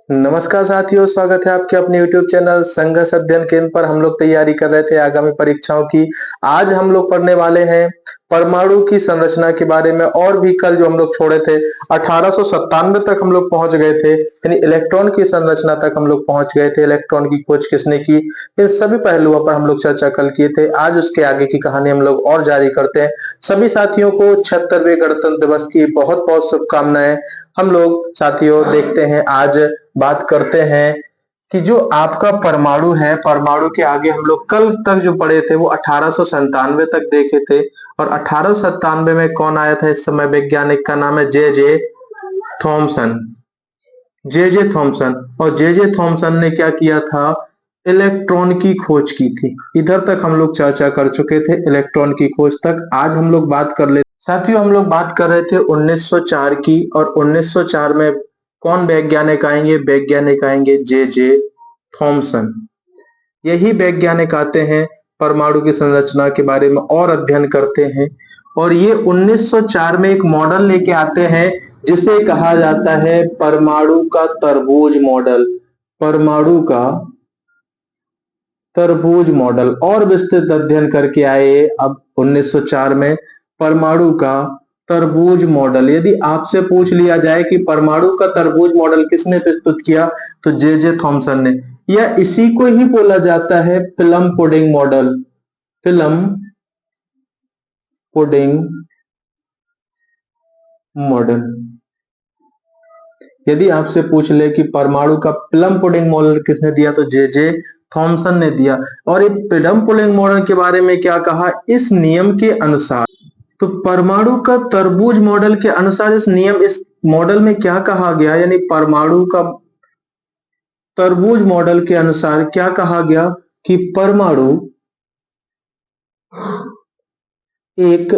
नमस्कार साथियों, स्वागत है आपके अपने YouTube चैनल संघर्ष अध्ययन केंद्र पर। हम लोग तैयारी कर रहे थे आगामी परीक्षाओं की। आज हम लोग पढ़ने वाले हैं परमाणु की संरचना के बारे में। और भी कल जो हम लोग छोड़े थे 1897 तक हम लोग पहुंच गए थे, यानी इलेक्ट्रॉन की संरचना तक हम लोग पहुंच गए थे। इलेक्ट्रॉन की खोज किसने की, इन सभी पहलुओं पर हम लोग चर्चा कल किए थे। आज उसके आगे की कहानी हम लोग और जारी करते हैं। सभी साथियों को 76वें गणतंत्र दिवस की बहुत बहुत शुभकामनाएं। हम लोग साथियों देखते हैं, आज बात करते हैं कि जो आपका परमाणु है, परमाणु के आगे हम लोग कल तक जो पढ़े थे वो 1897 तक देखे थे। और 1897 में कौन आया था? इस समय वैज्ञानिक का नाम है जे जे थॉमसन। जे जे थॉमसन। और जे जे थॉमसन ने क्या किया था? इलेक्ट्रॉन की खोज की थी। इधर तक हम लोग चर्चा कर चुके थे, इलेक्ट्रॉन की खोज तक। आज हम लोग बात कर ले साथियों, हम लोग बात कर रहे थे 1904 की। और 1904 में कौन वैज्ञानिक आएंगे? वैज्ञानिक आएंगे जे जे थॉमसन। यही वैज्ञानिक आते हैं, परमाणु की संरचना के बारे में और अध्ययन करते हैं। और ये 1904 में एक मॉडल लेके आते हैं जिसे कहा जाता है परमाणु का तरबूज मॉडल। परमाणु का तरबूज मॉडल और विस्तृत अध्ययन करके आए अब 1904 में परमाणु का तरबूज मॉडल। यदि आपसे पूछ लिया जाए कि परमाणु का तरबूज मॉडल किसने प्रस्तुत किया, तो जे जे थॉमसन ने। या इसी को ही बोला जाता है film pudding model. Film pudding model. यदि आपसे पूछ ले कि परमाणु का प्लम पुडिंग मॉडल किसने दिया, तो जे जे थॉमसन ने दिया। और ये प्लम पुडिंग मॉडल के बारे में क्या कहा? इस नियम के अनुसार, तो परमाणु का तरबूज मॉडल के अनुसार इस मॉडल में क्या कहा गया, यानी परमाणु का तरबूज मॉडल के अनुसार क्या कहा गया कि परमाणु एक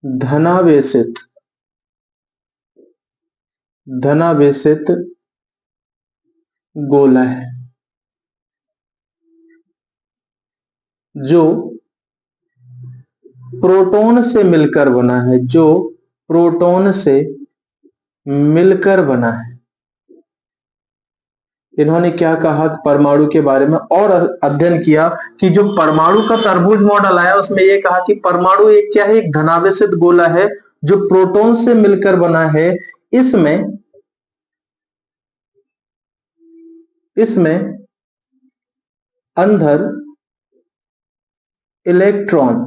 धनावेशित धनावेशित गोला है जो प्रोटॉन से मिलकर बना है, जो प्रोटॉन से मिलकर बना है। इन्होंने क्या कहा परमाणु के बारे में और अध्ययन किया कि जो परमाणु का तरबूज मॉडल आया उसमें यह कहा कि परमाणु एक क्या है? एक धनावेशित गोला है जो प्रोटॉन से मिलकर बना है। इसमें इसमें अंदर इलेक्ट्रॉन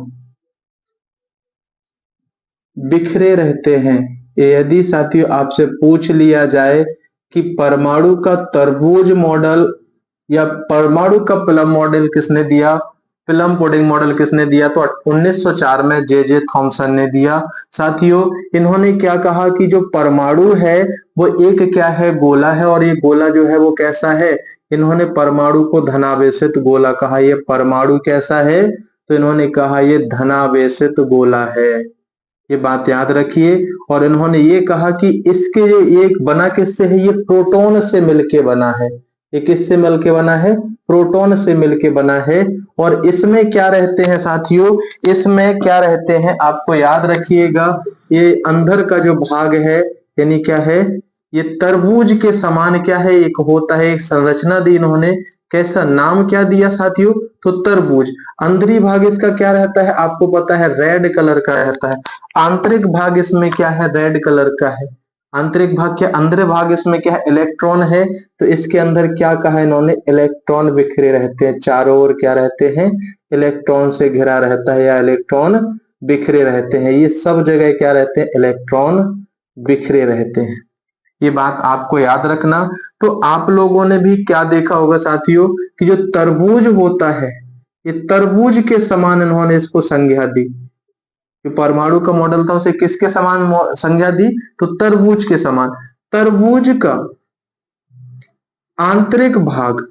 बिखरे रहते हैं। यदि साथियों आपसे पूछ लिया जाए कि परमाणु का तरबूज मॉडल या परमाणु का प्लम मॉडल किसने दिया, प्लम पुडिंग मॉडल किसने दिया, तो 1904 में जे जे थॉमसन ने दिया। साथियों इन्होंने क्या कहा कि जो परमाणु है वो एक क्या है? गोला है। और ये गोला जो है वो कैसा है? इन्होंने परमाणु को धनावेशित गोला कहा। ये परमाणु कैसा है? तो इन्होंने कहा ये धनावेशित गोला है। ये बात याद रखिए। और इन्होंने ये कहा कि इसके ये एक बना किससे है? ये प्रोटॉन से मिलके बना है। ये किससे मिलके बना है? प्रोटॉन से मिलके बना है। और इसमें क्या रहते हैं साथियों? इसमें क्या रहते हैं आपको याद रखिएगा। ये अंदर का जो भाग है, यानी क्या है? ये तरबूज के समान क्या है? एक होता है, एक संरचना दी इन्होंने। कैसा नाम क्या दिया साथियों? तो तरबूज। अंदरी भाग इसका क्या रहता है? आपको पता है रेड कलर का रहता है। आंतरिक भाग इसमें क्या है? रेड कलर का है। आंतरिक भाग के अंदर भाग इसमें क्या है? इलेक्ट्रॉन है। तो इसके अंदर क्या कहा इन्होंने? इलेक्ट्रॉन बिखरे रहते हैं। चारों ओर क्या रहते हैं? इलेक्ट्रॉन से घिरा रहता है या इलेक्ट्रॉन बिखरे रहते हैं। ये सब जगह क्या रहते हैं? इलेक्ट्रॉन बिखरे रहते हैं। ये बात आपको याद रखना। तो आप लोगों ने भी क्या देखा होगा साथियों कि जो तरबूज होता है, ये तरबूज के समान इन्होंने इसको संज्ञा दी। जो परमाणु का मॉडल था उसे किसके समान संज्ञा दी? तो तरबूज के समान। तरबूज का आंतरिक भाग,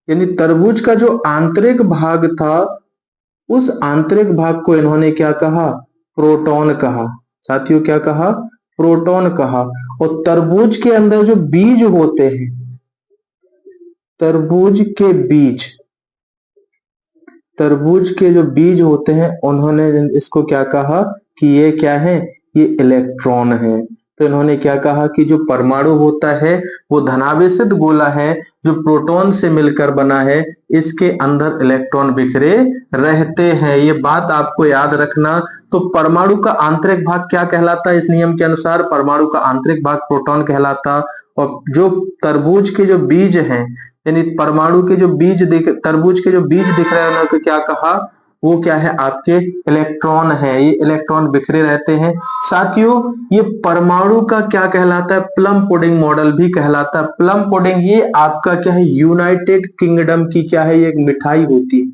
यानी तरबूज का जो आंतरिक भाग था, उस आंतरिक भाग को इन्होंने क्या कहा? प्रोटॉन कहा। साथियों क्या कहा? प्रोटॉन कहा। और तरबूज के अंदर जो बीज होते हैं, तरबूज के बीज, तरबूज के जो बीज होते हैं, उन्होंने इसको क्या कहा कि ये क्या है? ये इलेक्ट्रॉन है। तो इन्होंने क्या कहा कि जो परमाणु होता है वो धनावेशित गोला है जो प्रोटॉन से मिलकर बना है, इसके अंदर इलेक्ट्रॉन बिखरे रहते हैं। ये बात आपको याद रखना। तो परमाणु का आंतरिक भाग क्या कहलाता है? इस नियम के अनुसार परमाणु का आंतरिक भाग प्रोटॉन कहलाता। और जो तरबूज के जो बीज हैं, यानी परमाणु के जो बीज दिख तरबूज के जो बीज दिख रहे हैं, उन्होंने क्या कहा? वो क्या है? आपके इलेक्ट्रॉन है। ये इलेक्ट्रॉन बिखरे रहते हैं। साथियों, ये परमाणु का क्या कहलाता है? प्लम पुडिंग मॉडल भी कहलाता है। प्लम पुडिंग ये आपका क्या है? यूनाइटेड किंगडम की क्या है? ये एक मिठाई होती है।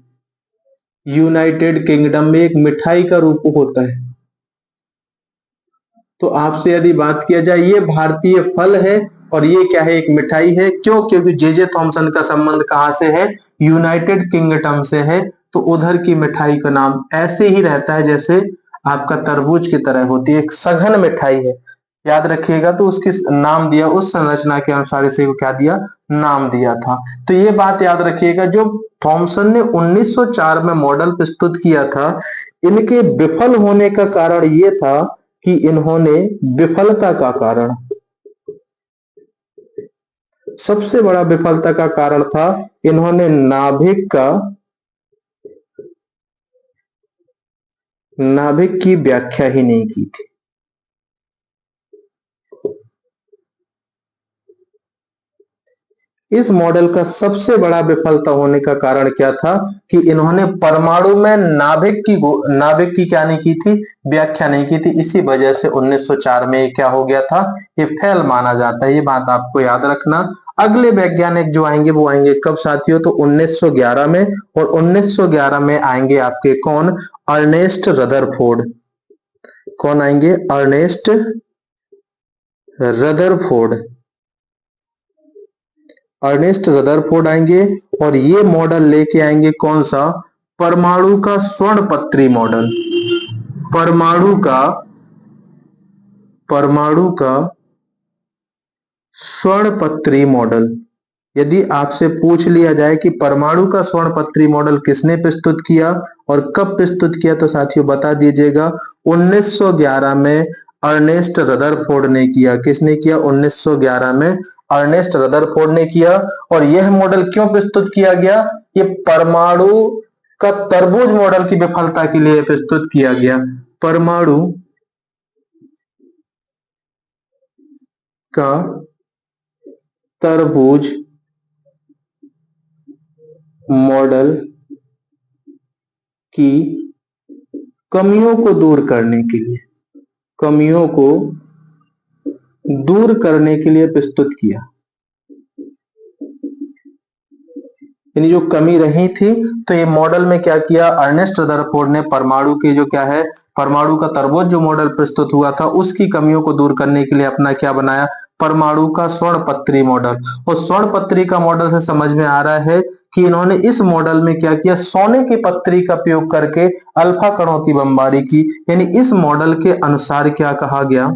यूनाइटेड किंगडम में एक मिठाई का रूप होता है। तो आपसे यदि बात किया जाए, ये भारतीय फल है और ये क्या है? एक मिठाई है। क्यों? क्योंकि जे थॉमसन का संबंध कहां से है? यूनाइटेड किंगडम से है। तो उधर की मिठाई का नाम ऐसे ही रहता है जैसे आपका तरबूज की तरह होती है, एक सघन मिठाई है। याद रखिएगा। तो उसकी नाम दिया, उस संरचना के अनुसार इसे को क्या दिया? नाम दिया था। तो ये बात याद रखिएगा। जो थॉमसन ने 1904 में मॉडल प्रस्तुत किया था, इनके विफल होने का कारण ये था कि इन्होंने विफलता का कारण, सबसे बड़ा विफलता का कारण था, इन्होंने नाभिक की व्याख्या ही नहीं की थी। इस मॉडल का सबसे बड़ा विफलता होने का कारण क्या था? कि इन्होंने परमाणु में नाभिक की क्या नहीं की थी? व्याख्या नहीं की थी। इसी वजह से 1904 में क्या हो गया था? ये फेल माना जाता है। ये बात आपको याद रखना। अगले वैज्ञानिक जो आएंगे वो आएंगे कब साथियों? तो 1911 में। और 1911 में आएंगे आपके कौन? Ernest Rutherford. कौन आएंगे? Ernest Rutherford. अर्नेस्ट रदरफोर्ड आएंगे और ये मॉडल लेके आएंगे कौन सा? परमाणु का स्वर्णपत्री मॉडल। परमाणु का स्वर्णपत्री मॉडल। यदि आपसे पूछ लिया जाए कि परमाणु का स्वर्णपत्री मॉडल किसने प्रस्तुत किया और कब प्रस्तुत किया, तो साथियों बता दीजिएगा। 1911 में अर्नेस्ट रदरफोर्ड ने किया। किसने किया? 1911 में अर्नेस्ट रदरफोर्ड ने किया। और यह मॉडल क्यों प्रस्तुत किया गया? ये परमाणु का तरबूज मॉडल की विफलता के लिए प्रस्तुत किया गया। परमाणु का तरबूज मॉडल की कमियों को दूर करने के लिए प्रस्तुत किया। यानी जो कमी रही थी, तो ये मॉडल में क्या किया? अर्नेस्ट रदरफोर्ड ने परमाणु के जो क्या है, परमाणु का तरबूज जो मॉडल प्रस्तुत हुआ था, उसकी कमियों को दूर करने के लिए अपना क्या बनाया? परमाणु का स्वर्णपत्री मॉडल। और स्वर्णपत्री का मॉडल से समझ में आ रहा है कि इन्होंने इस मॉडल में क्या किया? सोने की पत्री का प्रयोग करके अल्फा कणों की बमबारी की। यानी इस मॉडल के अनुसार क्या कहा गया?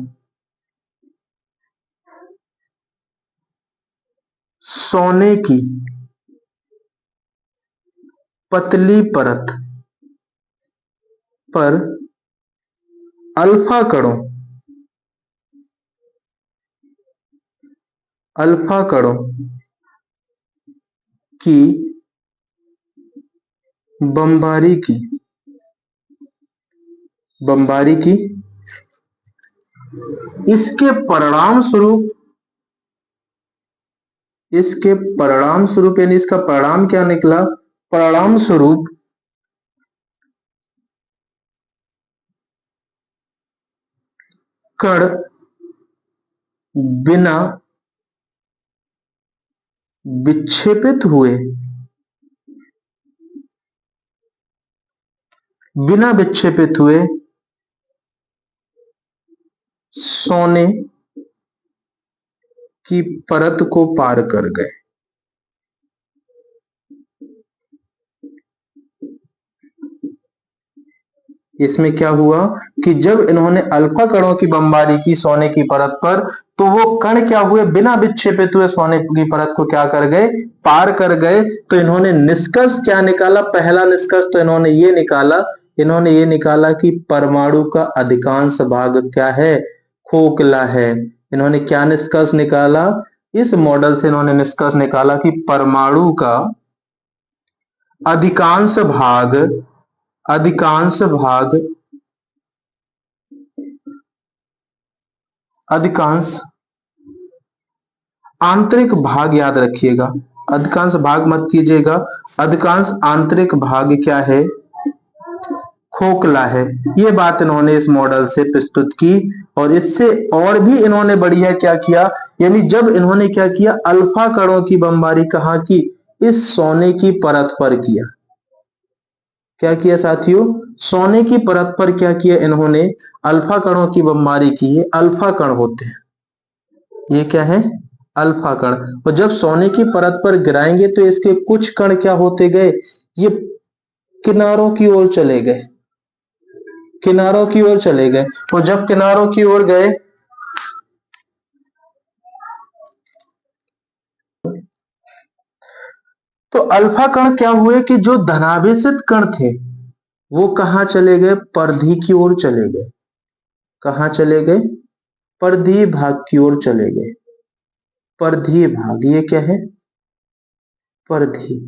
सोने की पतली परत पर अल्फा कणों की बमबारी की इसके परिणाम स्वरूप यानी इसका परिणाम क्या निकला? परिणाम स्वरूप कण बिना विक्षेपित हुए सोने की परत को पार कर गए। इसमें क्या हुआ कि जब इन्होंने अल्फा कणों की बमबारी की सोने की परत पर, तो वो कण क्या हुए? बिना विक्षेपित हुए सोने की परत को क्या कर गए? पार कर गए। तो इन्होंने निष्कर्ष क्या निकाला? पहला निष्कर्ष तो इन्होंने ये निकाला कि परमाणु का अधिकांश भाग क्या है? खोखला है। इन्होंने क्या निष्कर्ष निकाला? इस मॉडल से इन्होंने निष्कर्ष निकाला कि परमाणु का अधिकांश भाग अधिकांश आंतरिक भाग, याद रखिएगा, अधिकांश भाग मत कीजिएगा, अधिकांश आंतरिक भाग क्या है? खोखला है। ये बात इन्होंने इस मॉडल से प्रस्तुत की। और इससे और भी इन्होंने बढ़िया क्या किया, यानी जब इन्होंने क्या किया, अल्फा कणों की बमबारी कहाँ की? इस सोने की परत पर किया। क्या किया साथियों? सोने की परत पर क्या किया इन्होंने? अल्फा कणों की बमबारी की। ये अल्फा कण होते हैं, ये क्या है? अल्फा कण। और जब सोने की परत पर गिराएंगे तो इसके कुछ कण क्या होते गए? ये किनारों की ओर चले गए, किनारों की ओर चले गए। और जब किनारों की ओर गए तो अल्फा कण क्या हुए कि जो धनावेशित कण थे वो कहां चले गए? परिधि की ओर चले गए। कहां चले गए? परिधीय भाग की ओर चले गए। परिधीय भाग, ये क्या है? परिधि।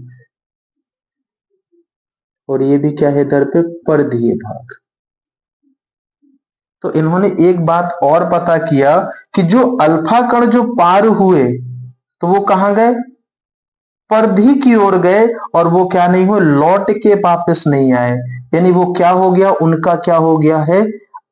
और ये भी क्या है इधर पे? परिधीय भाग। तो इन्होंने एक बात और पता किया कि जो अल्फा कण जो पार हुए तो वो कहां गए? परिधि की ओर गए। और वो क्या नहीं हुए? लौट के वापस नहीं आए। यानी वो क्या हो गया? उनका क्या हो गया है?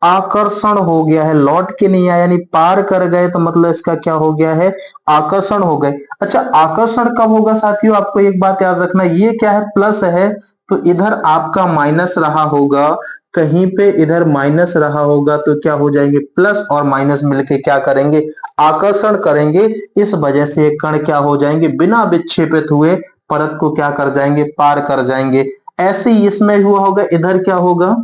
आकर्षण हो गया है। लौट के नहीं आया, यानी पार कर गए, तो मतलब इसका क्या हो गया है? आकर्षण हो गए। अच्छा, आकर्षण कब होगा साथियों? आपको एक बात याद रखना, ये क्या है? प्लस है, तो इधर आपका माइनस रहा होगा, कहीं पे इधर माइनस रहा होगा, तो क्या हो जाएंगे? प्लस और माइनस मिलके क्या करेंगे? आकर्षण करेंगे। इस वजह से ये कण क्या हो जाएंगे? बिना विक्षेपित हुए परत को क्या कर जाएंगे? पार कर जाएंगे। ऐसे ही इसमें हुआ होगा, इधर क्या होगा?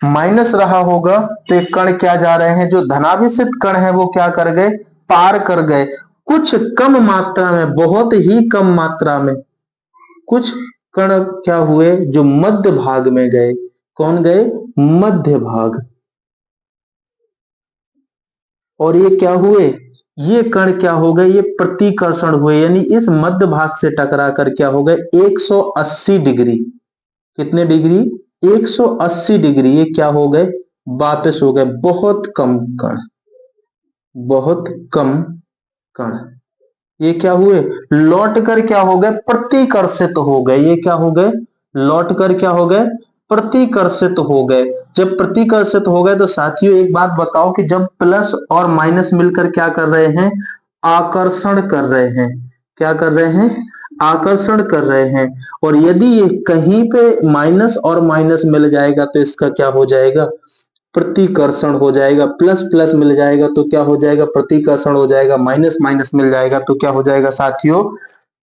माइनस रहा होगा, तो एक कण क्या जा रहे हैं? जो धनावेशित कण है वो क्या कर गए? पार कर गए। कुछ कम मात्रा में, बहुत ही कम मात्रा में कुछ कण क्या हुए? जो मध्य भाग में गए। कौन गए? मध्य भाग। और ये क्या हुए? ये कण क्या हो गए? ये प्रतिकर्षण हुए, यानी इस मध्य भाग से टकरा कर क्या हो गए? 180 डिग्री। कितने डिग्री? 180 डिग्री। ये क्या हो गए? वापस हो गए। बहुत कम कण, बहुत कम कण ये क्या हुए? लौट कर क्या हो गए? प्रतिकर्षित हो गए। ये क्या हो गए? लौट कर क्या हो गए? प्रतिकर्षित हो गए। जब प्रतिकर्षित हो गए तो साथियों एक बात बताओ कि जब प्लस और माइनस मिलकर क्या कर रहे हैं? आकर्षण कर रहे हैं। क्या कर रहे हैं? आकर्षण कर रहे हैं। और यदि ये कहीं पे माइनस और माइनस मिल जाएगा तो इसका क्या हो जाएगा? प्रतिकर्षण हो जाएगा। प्लस प्लस मिल जाएगा तो क्या हो जाएगा? प्रतिकर्षण हो जाएगा। माइनस माइनस मिल जाएगा तो क्या हो जाएगा साथियों?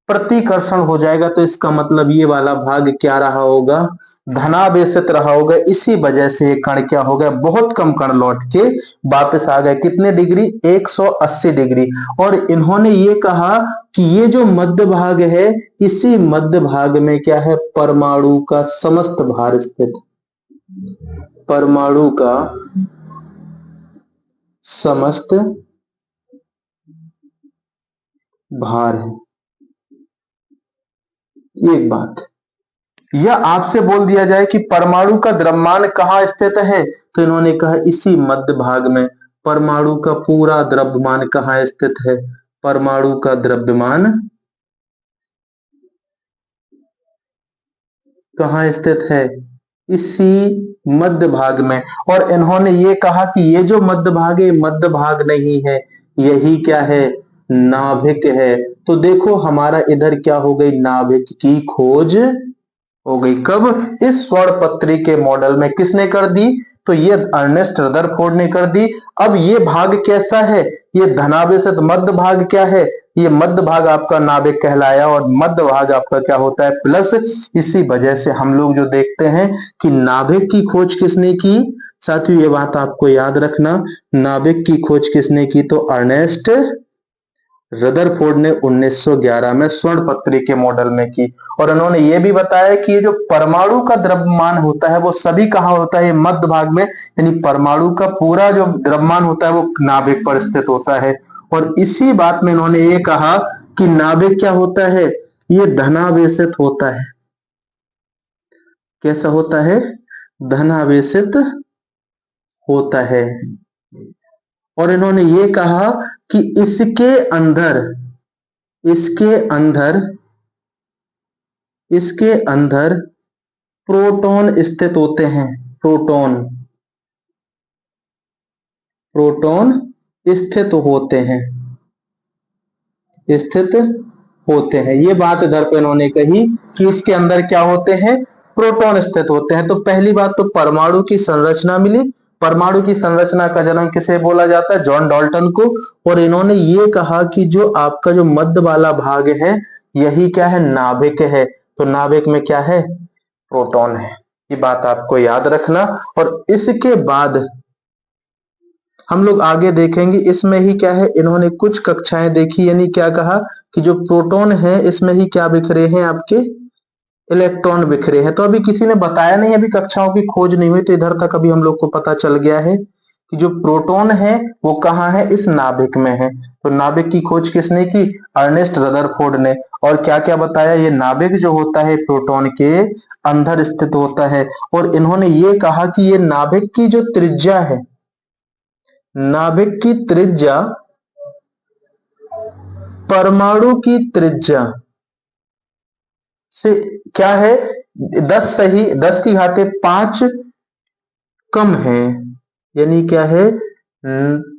प्रतिकर्षण हो जाएगा। तो इसका मतलब ये वाला भाग क्या रहा होगा? धनावेशित रहा होगा। इसी वजह से ये कण क्या हो गया? बहुत कम कण लौट के वापस आ गए। कितने डिग्री? 180 डिग्री। और इन्होंने ये कहा कि ये जो मध्य भाग है, इसी मध्य भाग में क्या है? परमाणु का समस्त भार स्थित। परमाणु का समस्त भार है। एक बात, या आपसे बोल दिया जाए कि परमाणु का द्रव्यमान कहाँ स्थित है, तो इन्होंने कहा इसी मध्य भाग में। परमाणु का पूरा द्रव्यमान कहाँ स्थित है? परमाणु का द्रव्यमान कहाँ स्थित है? इसी मध्य भाग में। और इन्होंने ये कहा कि ये जो मध्य भाग है, मध्य भाग नहीं है, यही क्या है? नाभिक है। तो देखो हमारा इधर क्या हो गई? नाभिक की खोज हो गई। कब? इस स्वर्ण पत्री के मॉडल में। किसने कर दी? तो ये अर्नेस्ट रदरफोर्ड ने कर दी। अब ये भाग कैसा है? ये धनावेशित मध्य भाग क्या है? ये मध्य भाग आपका नाभिक कहलाया। और मध्य भाग आपका क्या होता है? प्लस। इसी वजह से हम लोग जो देखते हैं कि नाभिक की खोज किसने की? साथियों ये बात आपको याद रखना, नाभिक की खोज किसने की? तो अर्नेस्ट रदरफोर्ड ने 1911 में स्वर्ण पत्री के मॉडल में की। और उन्होंने ये भी बताया कि ये जो परमाणु का द्रव्यमान होता है वो सभी कहाँ होता है, मध्य भाग में, यानी परमाणु का पूरा जो द्रव्यमान होता है वो नाभिक पर स्थित होता है। और इसी बात में इन्होंने ये कहा कि नाभिक क्या होता है, ये धनावेशित होता है। कैसा होता है, धनावेशित होता है। और इन्होंने ये कहा कि इसके अंदर प्रोटॉन स्थित होते हैं। प्रोटॉन स्थित होते हैं। ये बात इधर पे इन्होंने कही कि इसके अंदर क्या होते हैं, प्रोटॉन स्थित होते हैं। तो पहली बात तो परमाणु की संरचना मिली। परमाणु की संरचना का जन्म किसे बोला जाता है, जॉन डाल्टन को। और इन्होंने ये कहा कि जो आपका जो मध्य वाला भाग है यही क्या है, नाभिक है। तो नाभिक में क्या है, प्रोटॉन है। ये बात आपको याद रखना। और इसके बाद हम लोग आगे देखेंगे, इसमें ही क्या है, इन्होंने कुछ कक्षाएं देखी, यानी क्या कहा कि जो प्रोटॉन है इसमें ही क्या बिखरे हैं, आपके इलेक्ट्रॉन बिखरे हैं। तो अभी किसी ने बताया नहीं, अभी कक्षाओं की खोज नहीं हुई, तो इधर तक अभी हम लोग को पता चल गया है कि जो प्रोटॉन है वो कहाँ है, इस नाभिक में है। तो नाभिक की खोज किसने की, अर्नेस्ट रदरफोर्ड ने। और क्या क्या बताया, ये नाभिक जो होता है प्रोटॉन के अंदर स्थित होता है। और इन्होंने ये कहा कि ये नाभिक की जो त्रिज्या है, नाभिक की त्रिज्या परमाणु की त्रिज्या से क्या है, 10⁵ कम है। यानी क्या है,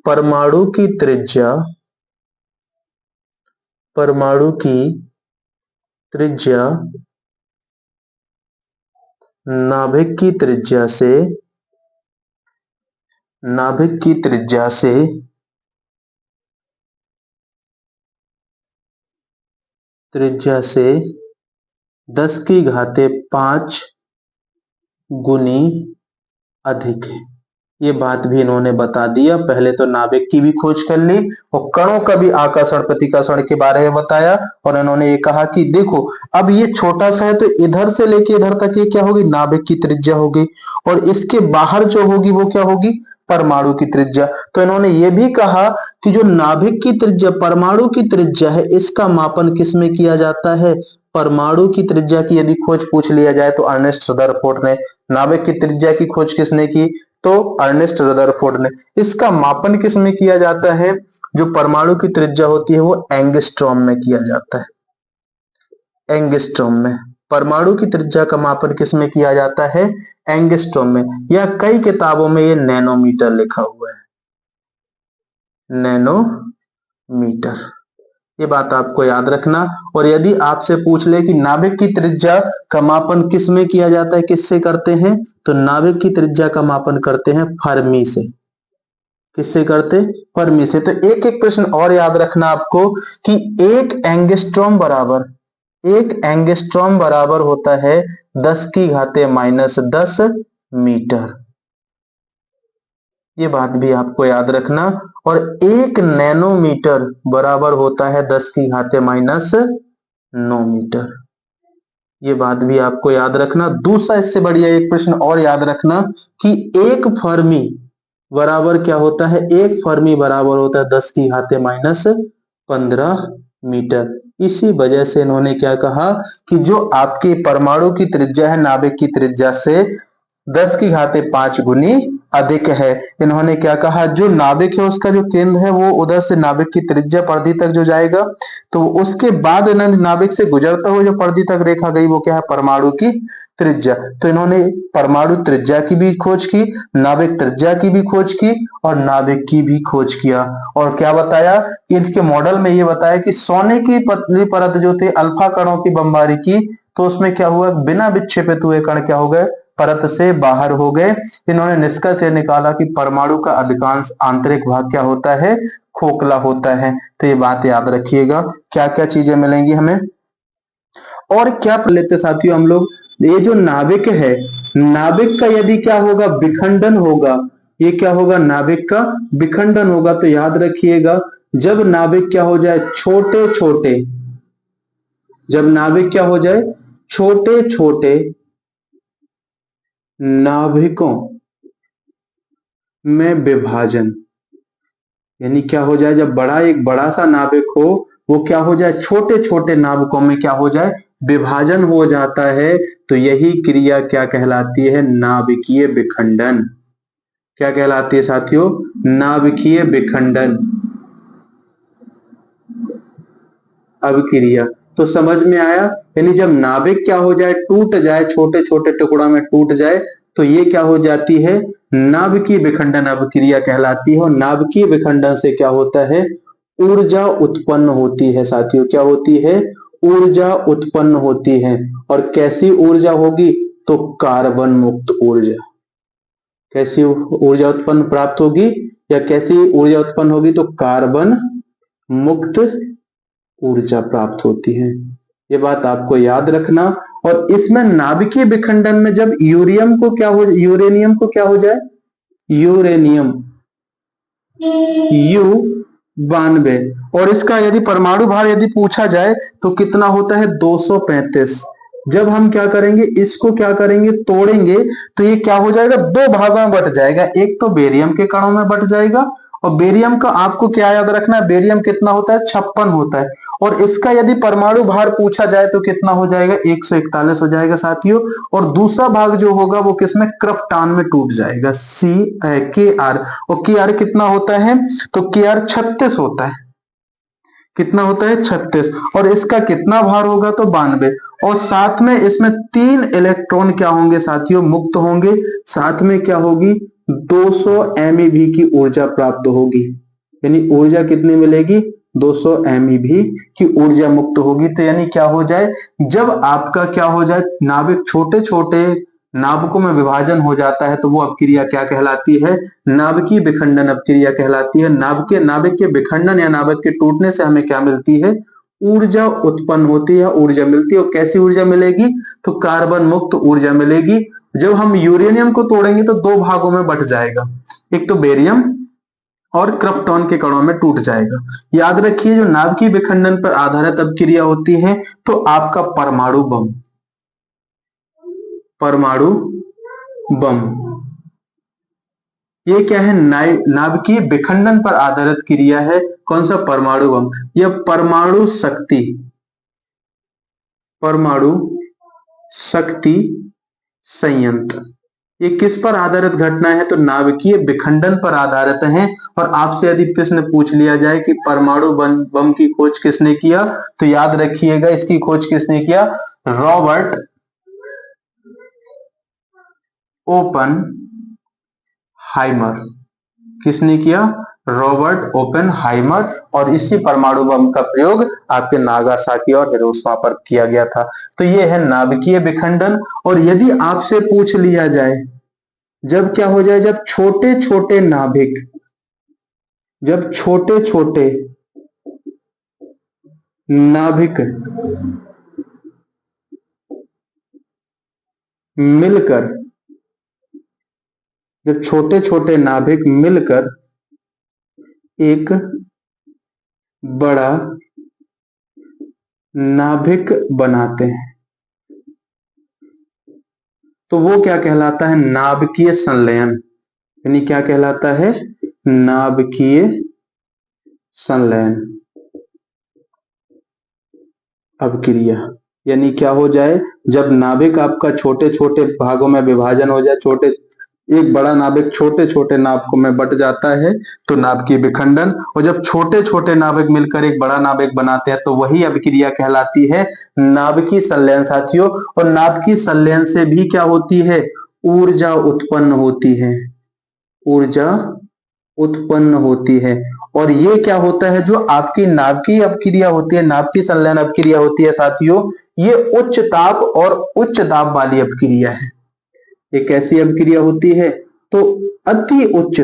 परमाणु की त्रिज्या नाभिक की त्रिज्या से 10⁵ गुनी अधिक है। ये बात भी इन्होंने बता दिया। पहले तो नाभिक की भी खोज कर ली और कणों का भी आकर्षण प्रतिकर्षण के बारे में बताया। और इन्होंने ये कहा कि देखो अब ये छोटा सा है तो इधर से लेके इधर तक ये क्या होगी, नाभिक की त्रिज्या होगी। और इसके बाहर जो होगी वो क्या होगी, परमाणु की त्रिज्या। तो इन्होंने ये भी कहा कि जो नाभिक की त्रिज्या परमाणु की त्रिज्या है इसका मापन किसमें किया जाता है, परमाणु की त्रिज्या की यदि खोज पूछ लिया जाए तो अर्नेस्ट रदरफोर्ड ने। नाभिक की त्रिज्या की खोज किसने की, तो अर्नेस्ट रदरफोर्ड ने। इसका मापन किसमें किया जाता है, जो परमाणु की त्रिज्या होती है वो एंगस्ट्रॉम में किया जाता है। एंगस्ट्रॉम में परमाणु की त्रिज्या का मापन किसमें किया जाता है, एंगस्ट्रॉम में। या कई किताबों में ये नैनोमीटर लिखा हुआ है, नैनोमीटर। ये बात आपको याद रखना। और यदि आपसे पूछ ले कि नाभिक की त्रिज्या का मापन किस में किया जाता है, किससे करते हैं, तो नाभिक की त्रिज्या का मापन करते हैं फर्मी से। किससे करते, फर्मी से। तो एक एक प्रश्न और याद रखना आपको कि एक एंगस्ट्रॉम बराबर होता है 10⁻⁻10 मीटर। ये बात भी आपको याद रखना। और एक नैनोमीटर बराबर होता है 10⁻⁹ मीटर। ये बात भी आपको याद रखना। दूसरा इससे बढ़िया एक प्रश्न और याद रखना कि एक फर्मी बराबर क्या होता है, एक फर्मी बराबर होता है 10⁻⁻15 मीटर। इसी वजह से इन्होंने क्या कहा कि जो आपकी परमाणु की त्रिज्या है नाभिक की त्रिज्या से 10⁵5 गुनी अधिक है। इन्होंने क्या कहा, जो नाभिक है उसका जो केंद्र है वो उधर से नाभिक की त्रिज्या परिधि तक जो जाएगा, तो उसके बाद इन्होंने नाभिक से गुजरता हुआ जो परिधि तक रेखा गई वो क्या है, परमाणु की त्रिज्या। तो इन्होंने परमाणु त्रिज्या की भी खोज की, नाभिक त्रिज्या की भी खोज की और नाभिक की भी खोज किया। और क्या बताया, इनके मॉडल में ये बताया कि सोने की पतली परत जो थी अल्फा कणों की बमबारी की, तो उसमें क्या हुआ, बिना विक्षेपित हुए कण क्या हो गए, परत से बाहर हो गए। इन्होंने निष्कर्ष ये निकाला कि परमाणु का अधिकांश आंतरिक भाग क्या होता है, खोखला होता है। तो ये बात याद रखिएगा। क्या क्या चीजें मिलेंगी हमें और क्या पढ़ लेते साथियों हम लोग, ये जो नाभिक है, नाभिक का यदि क्या होगा, विखंडन होगा, ये क्या होगा, नाभिक का विखंडन होगा। तो याद रखिएगा जब नाभिक क्या हो जाए छोटे छोटे, जब नाभिक क्या हो जाए छोटे छोटे नाभिकों में विभाजन, यानी क्या हो जाए जब एक बड़ा सा नाभिक हो वो क्या हो जाए छोटे छोटे नाभिकों में क्या हो जाए विभाजन हो जाता है, तो यही क्रिया क्या कहलाती है नाभिकीय विखंडन। क्या कहलाती है साथियों नाभिकीय विखंडन अभिक्रिया। तो समझ में आया, यानी जब नाभिक क्या हो जाए टूट जाए छोटे छोटे टुकड़ों में टूट जाए तो ये क्या हो जाती है नाभिकीय विखंडन अभिक्रिया कहलाती है। और नाभिकीय विखंडन से क्या होता है ऊर्जा उत्पन्न होती है साथियों, क्या होती है ऊर्जा उत्पन्न होती है। और कैसी ऊर्जा होगी तो कार्बन मुक्त ऊर्जा। कैसी ऊर्जा उत्पन्न प्राप्त होगी या कैसी ऊर्जा उत्पन्न होगी तो कार्बन मुक्त ऊर्जा प्राप्त होती है। ये बात आपको याद रखना। और इसमें नाभिकीय विखंडन में जब यूरेनियम को क्या हो जाए यूरेनियम U92, और इसका यदि परमाणु भार यदि पूछा जाए तो कितना होता है 235। जब हम क्या करेंगे इसको क्या करेंगे तोड़ेंगे तो ये क्या हो जाएगा दो भागों में बट जाएगा, एक तो बेरियम के कणों में बट जाएगा और बेरियम का आपको क्या याद रखना है बेरियम कितना होता है 56 होता है, और इसका यदि परमाणु भार पूछा जाए तो कितना हो जाएगा 141 हो जाएगा साथियों। और दूसरा भाग जो होगा वो किसमें क्रिप्टॉन में टूट जाएगा Kr, और Kr कितना होता है तो Kr 36 होता है। कितना होता है 36, और इसका कितना भार होगा तो 92, और साथ में इसमें 3 इलेक्ट्रॉन क्या होंगे साथियों मुक्त होंगे, साथ में क्या होगी 200 MeV की ऊर्जा प्राप्त होगी, यानी ऊर्जा कितनी मिलेगी 200 MeV की ऊर्जा मुक्त होगी। तो यानी क्या हो जाए जब आपका क्या हो जाए नाभिक छोटे छोटे नाभिकों में विभाजन हो जाता है तो वो अपक्रिया क्या कहलाती है नाभिकीय विखंडन अपक्रिया कहलाती है। नाभिक के विखंडन या नाभिक के टूटने से हमें क्या मिलती है ऊर्जा उत्पन्न होती है, ऊर्जा मिलती है। और कैसी ऊर्जा मिलेगी तो कार्बन मुक्त ऊर्जा मिलेगी। जब हम यूरेनियम को तोड़ेंगे तो दो भागों में बट जाएगा, एक तो बेरियम और क्रिप्टॉन के कणों में टूट जाएगा। याद रखिए जो नाभिकीय विखंडन पर आधारित अपक्रिया होती है तो आपका परमाणु बम ये क्या है नाभिकीय विखंडन पर आधारित क्रिया है। कौन सा परमाणु बम, यह परमाणु शक्ति संयंत्र, ये किस पर आधारित घटना है तो नाभिकीय विखंडन पर आधारित है। और आपसे यदि प्रश्न पूछ लिया जाए कि परमाणु बम की खोज किसने किया तो याद रखिएगा इसकी खोज किसने किया रॉबर्ट ओपेनहाइमर। किसने किया रॉबर्ट ओपेनहाइमर, और इसी परमाणु बम का प्रयोग आपके नागासाकी और हिरोशिमा पर किया गया था। तो ये है नाभिकीय विखंडन। और यदि आपसे पूछ लिया जाए जब क्या हो जाए जब छोटे छोटे नाभिक मिलकर एक बड़ा नाभिक बनाते हैं तो वो क्या कहलाता है नाभिकीय संलयन, यानी क्या कहलाता है नाभिकीय संलयन अपक्रिया। यानी क्या हो जाए जब नाभिक आपका छोटे छोटे भागों में विभाजन हो जाए, एक बड़ा नाभिक छोटे छोटे नाभिकों में बट जाता है तो नाभिकीय विखंडन, और जब छोटे छोटे नाभिक मिलकर एक बड़ा नाभिक बनाते हैं तो वही अभिक्रिया कहलाती है नाभिकीय संलयन साथियों। और नाभिकीय संलयन से भी क्या होती है ऊर्जा उत्पन्न होती है। और ये क्या होता है जो आपकी नाभिकीय अपक्रिया होती है नाभिकीय संलयन अपक्रिया होती है साथियों, ये उच्च ताप और उच्च दाब वाली अपक्रिया है। ये कैसी अपक्रिया होती है तो अति उच्च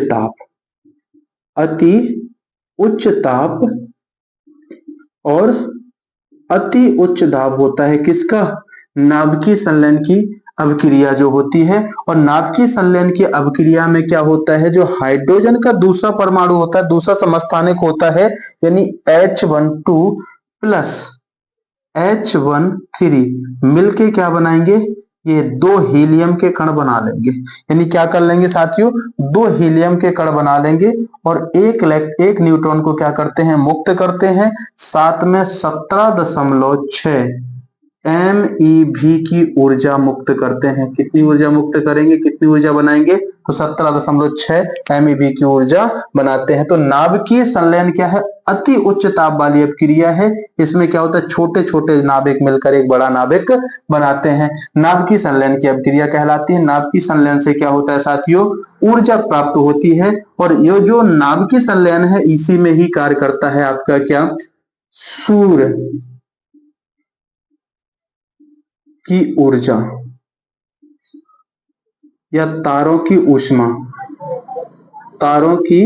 ताप और अति उच्च दाब होता है किसका नाभिकीय संलयन की अभिक्रिया जो होती है। और नाभिकीय संलयन की अभिक्रिया में क्या होता है, जो हाइड्रोजन का दूसरा परमाणु होता है, दूसरा समस्थानिक होता है, यानी H12 प्लस H13 मिलके क्या बनाएंगे, ये दो हीलियम के कण बना लेंगे। यानी क्या कर लेंगे साथियों, दो हीलियम के कण बना लेंगे और एक न्यूट्रॉन को क्या करते हैं, मुक्त करते हैं। साथ में 17.6 MeV की ऊर्जा मुक्त करते हैं। कितनी ऊर्जा मुक्त करेंगे, कितनी ऊर्जा बनाएंगे, तो 17.6 MeV की ऊर्जा बनाते हैं। तो नाभिकीय संलयन क्या है, अति उच्च ताप वाली अपक्रिया है। इसमें क्या होता है, छोटे छोटे नाभिक मिलकर एक बड़ा नाभिक बनाते हैं। नाभिकीय संलयन की अपक्रिया कहलाती है। नाभिकीय संलयन से क्या होता है साथियों, ऊर्जा प्राप्त होती है। और ये जो नाभिकीय संलयन है इसी में ही कार्य करता है आपका क्या, सूर्य की ऊर्जा या तारों की ऊष्मा, तारों की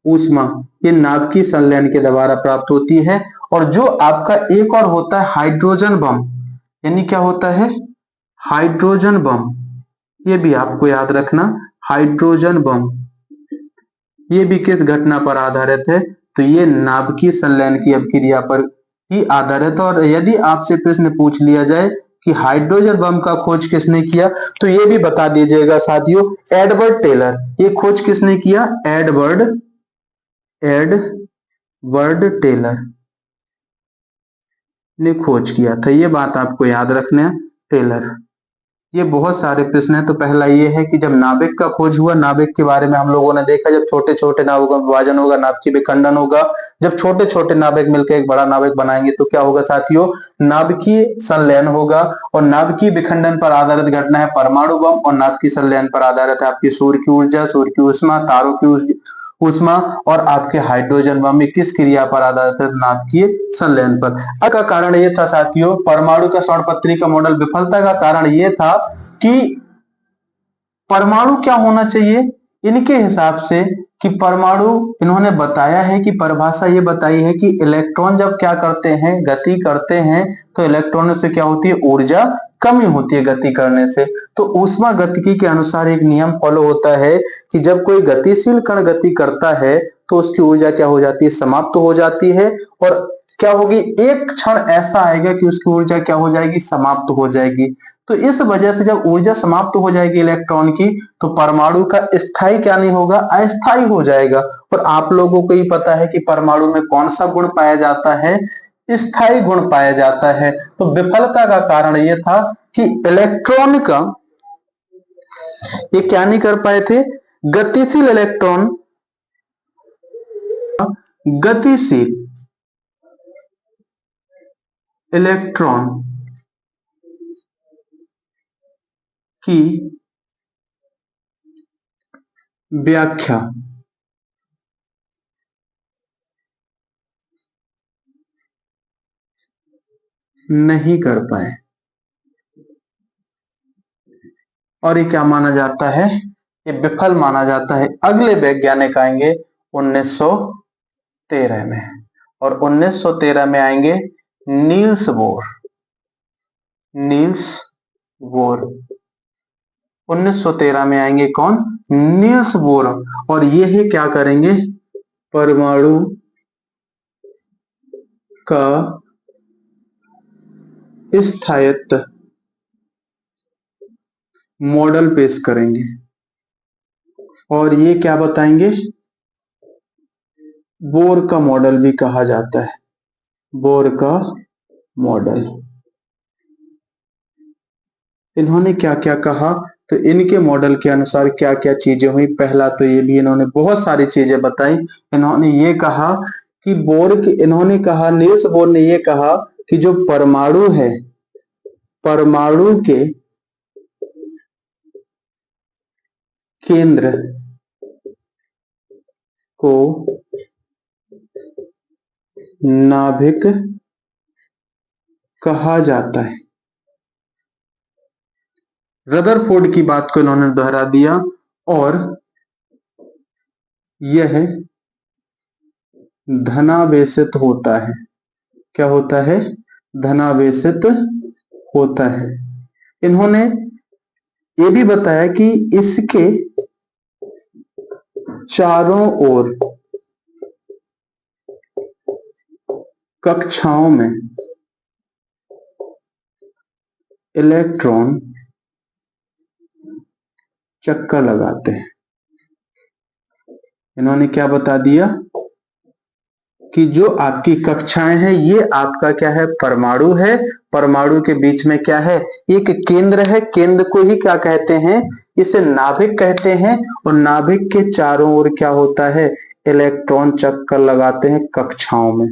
ऊष्मा ये नाभिकीय संलयन के द्वारा प्राप्त होती है। और जो आपका एक और होता है हाइड्रोजन बम, यानी क्या होता है, हाइड्रोजन बम, ये भी आपको याद रखना। हाइड्रोजन बम ये भी किस घटना पर आधारित है, तो ये नाभिकीय संलयन की अपक्रिया पर ही आधारित। और यदि आपसे प्रश्न पूछ लिया जाए कि हाइड्रोजन बम का खोज किसने किया, तो ये भी बता दीजिएगा साथियों, एडवर्ड टेलर। ये खोज किसने किया, एडवर्ड टेलर ने खोज किया था। ये बात आपको याद रखना है, टेलर। ये बहुत सारे प्रश्न है। तो पहला ये है कि जब नाभिक का खोज हुआ, नाभिक के बारे में हम लोगों ने देखा, जब छोटे छोटे नाभिकों का विभाजन होगा, नाभिकीय विखंडन होगा। जब छोटे छोटे नाभिक मिलकर एक बड़ा नाभिक बनाएंगे तो क्या होगा साथियों, नाभिकीय संलयन होगा। और नाभिकीय विखंडन पर आधारित घटना है परमाणु बम, और नाभिकीय संलयन पर आधारित है आपकी सूर्य की ऊर्जा, सूर्य की ऊष्मा, तारों की ऊष्मा। और आपके हाइड्रोजन बम में किस क्रिया पर आधारित है, नाभिकीय संलयन पर। का कारण ये था साथियों, परमाणु का स्वर्ण का मॉडल विफलता का कारण ये था कि परमाणु क्या होना चाहिए इनके हिसाब से, कि परमाणु, इन्होंने बताया है कि परिभाषा ये बताई है कि इलेक्ट्रॉन जब क्या करते हैं, गति करते हैं, तो इलेक्ट्रॉनों से क्या होती है, ऊर्जा कमी होती है गति करने से। तो ऊष्मा गतिकी के अनुसार एक नियम फॉलो होता है कि जब कोई गतिशील कण गति करता है तो उसकी ऊर्जा क्या हो जाती है, समाप्त हो जाती है। और क्या होगी, एक क्षण ऐसा आएगा कि उसकी ऊर्जा क्या हो जाएगी, समाप्त हो जाएगी। तो इस वजह से जब ऊर्जा समाप्त हो जाएगी इलेक्ट्रॉन की, तो परमाणु का स्थायी क्या नहीं होगा, अस्थायी हो जाएगा। और आप लोगों को ही पता है कि परमाणु में कौन सा गुण पाया जाता है, स्थायी गुण पाया जाता है। तो विफलता का कारण यह था कि इलेक्ट्रॉन का ये क्या नहीं कर पाए थे, गतिशील इलेक्ट्रॉन, गतिशील इलेक्ट्रॉन की व्याख्या नहीं कर पाए। और ये क्या माना जाता है, ये विफल माना जाता है। अगले वैज्ञानिक आएंगे 1913 में, और 1913 में आएंगे नील्स बोर। नील्स बोर 1913 में आएंगे कौन, नील्स बोर। और ये है क्या करेंगे, परमाणु का स्थायित्व मॉडल पेश करेंगे। और ये क्या बताएंगे, बोर का मॉडल भी कहा जाता है, बोर का मॉडल। इन्होंने क्या क्या कहा, तो इनके मॉडल के अनुसार क्या क्या चीजें हुई। पहला तो ये भी इन्होंने बहुत सारी चीजें बताई। इन्होंने ये कहा कि इन्होंने कहा, नील्स बोर ने ये कहा कि जो परमाणु है, परमाणु के केंद्र को नाभिक कहा जाता है। रदरफोर्ड की बात को इन्होंने दोहरा दिया। और यह धनावेशित होता है, क्या होता है, धनावेशित होता है। इन्होंने ये भी बताया कि इसके चारों ओर कक्षाओं में इलेक्ट्रॉन चक्कर लगाते हैं। इन्होंने क्या बता दिया कि जो आपकी कक्षाएं हैं ये आपका क्या है, परमाणु है। परमाणु के बीच में क्या है, एक केंद्र है। केंद्र को ही क्या कहते हैं, इसे नाभिक कहते हैं। और नाभिक के चारों ओर क्या होता है, इलेक्ट्रॉन चक्कर लगाते हैं कक्षाओं में।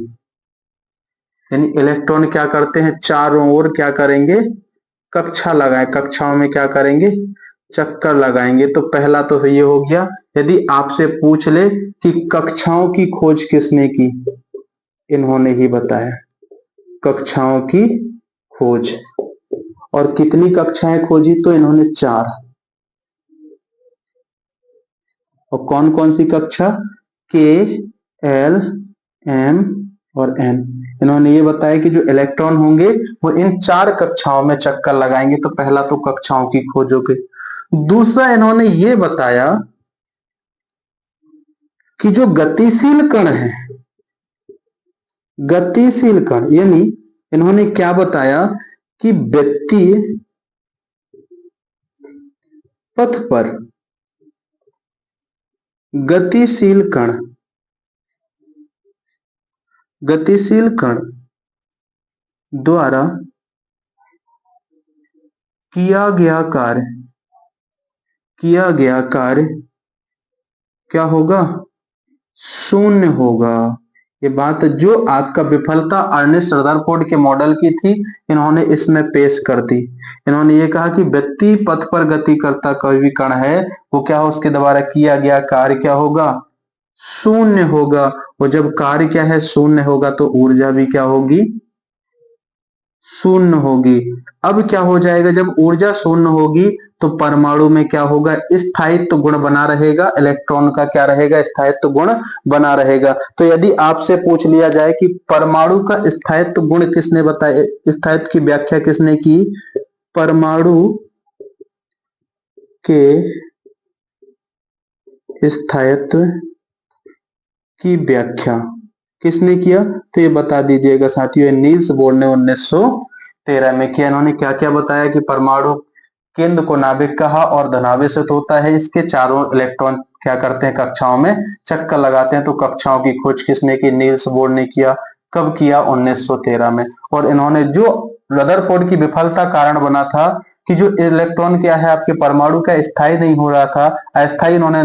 यानी इलेक्ट्रॉन क्या करते हैं, चारों ओर क्या करेंगे, कक्षा लगाए, कक्षाओं में क्या करेंगे, चक्कर लगाएंगे। तो पहला तो ये हो गया। यदि आपसे पूछ ले कि कक्षाओं की खोज किसने की, इन्होंने ही बताया कक्षाओं की खोज। और कितनी कक्षाएं खोजी, तो इन्होंने 4। और कौन कौन सी कक्षा, के, एल, एम और एन। इन्होंने ये बताया कि जो इलेक्ट्रॉन होंगे वो इन 4 कक्षाओं में चक्कर लगाएंगे। तो पहला तो कक्षाओं की खोज हो गई। दूसरा इन्होंने ये बताया कि जो गतिशील कण है, गतिशील कण, यानी इन्होंने क्या बताया कि व्यक्ति पथ पर गतिशील कण, गतिशील कण द्वारा किया गया कार्य, किया गया कार्य क्या होगा, शून्य होगा। ये बात जो आपका विफलता अर्नेस्ट रदरफोर्ड के मॉडल की थी, इन्होंने इसमें पेश कर दी। इन्होंने ये कहा कि व्यक्ति पथ पर गति करता कोई भी कण है, वो क्या हो, उसके द्वारा किया गया कार्य क्या होगा, शून्य होगा। और जब कार्य क्या है, शून्य होगा, तो ऊर्जा भी क्या होगी, शून्य होगी। अब क्या हो जाएगा, जब ऊर्जा शून्य होगी तो परमाणु में क्या होगा, स्थायित्व गुण बना रहेगा। इलेक्ट्रॉन का क्या रहेगा, स्थायित्व गुण बना रहेगा। तो यदि आपसे पूछ लिया जाए कि परमाणु का स्थायित्व गुण किसने बताया, स्थायित्व की व्याख्या किसने की, परमाणु के स्थायित्व की व्याख्या किसने किया, तो ये बता दीजिएगा साथियों, नील्स बोर ने 1913 में किया। इन्होंने क्या क्या बताया कि परमाणु केंद्र को नाभिक कहा और धनावेशित होता है। इसके चारों इलेक्ट्रॉन क्या करते हैं, कक्षाओं में चक्कर लगाते हैं। तो कक्षाओं की खोज किसने की, नील्स बोर ने किया। कब किया, 1913 में। और इन्होंने जो रदरफोर्ड की विफलता कारण बना था कि जो इलेक्ट्रॉन क्या है आपके परमाणु का स्थायी नहीं हो रहा था, अस्थायी इन्होंने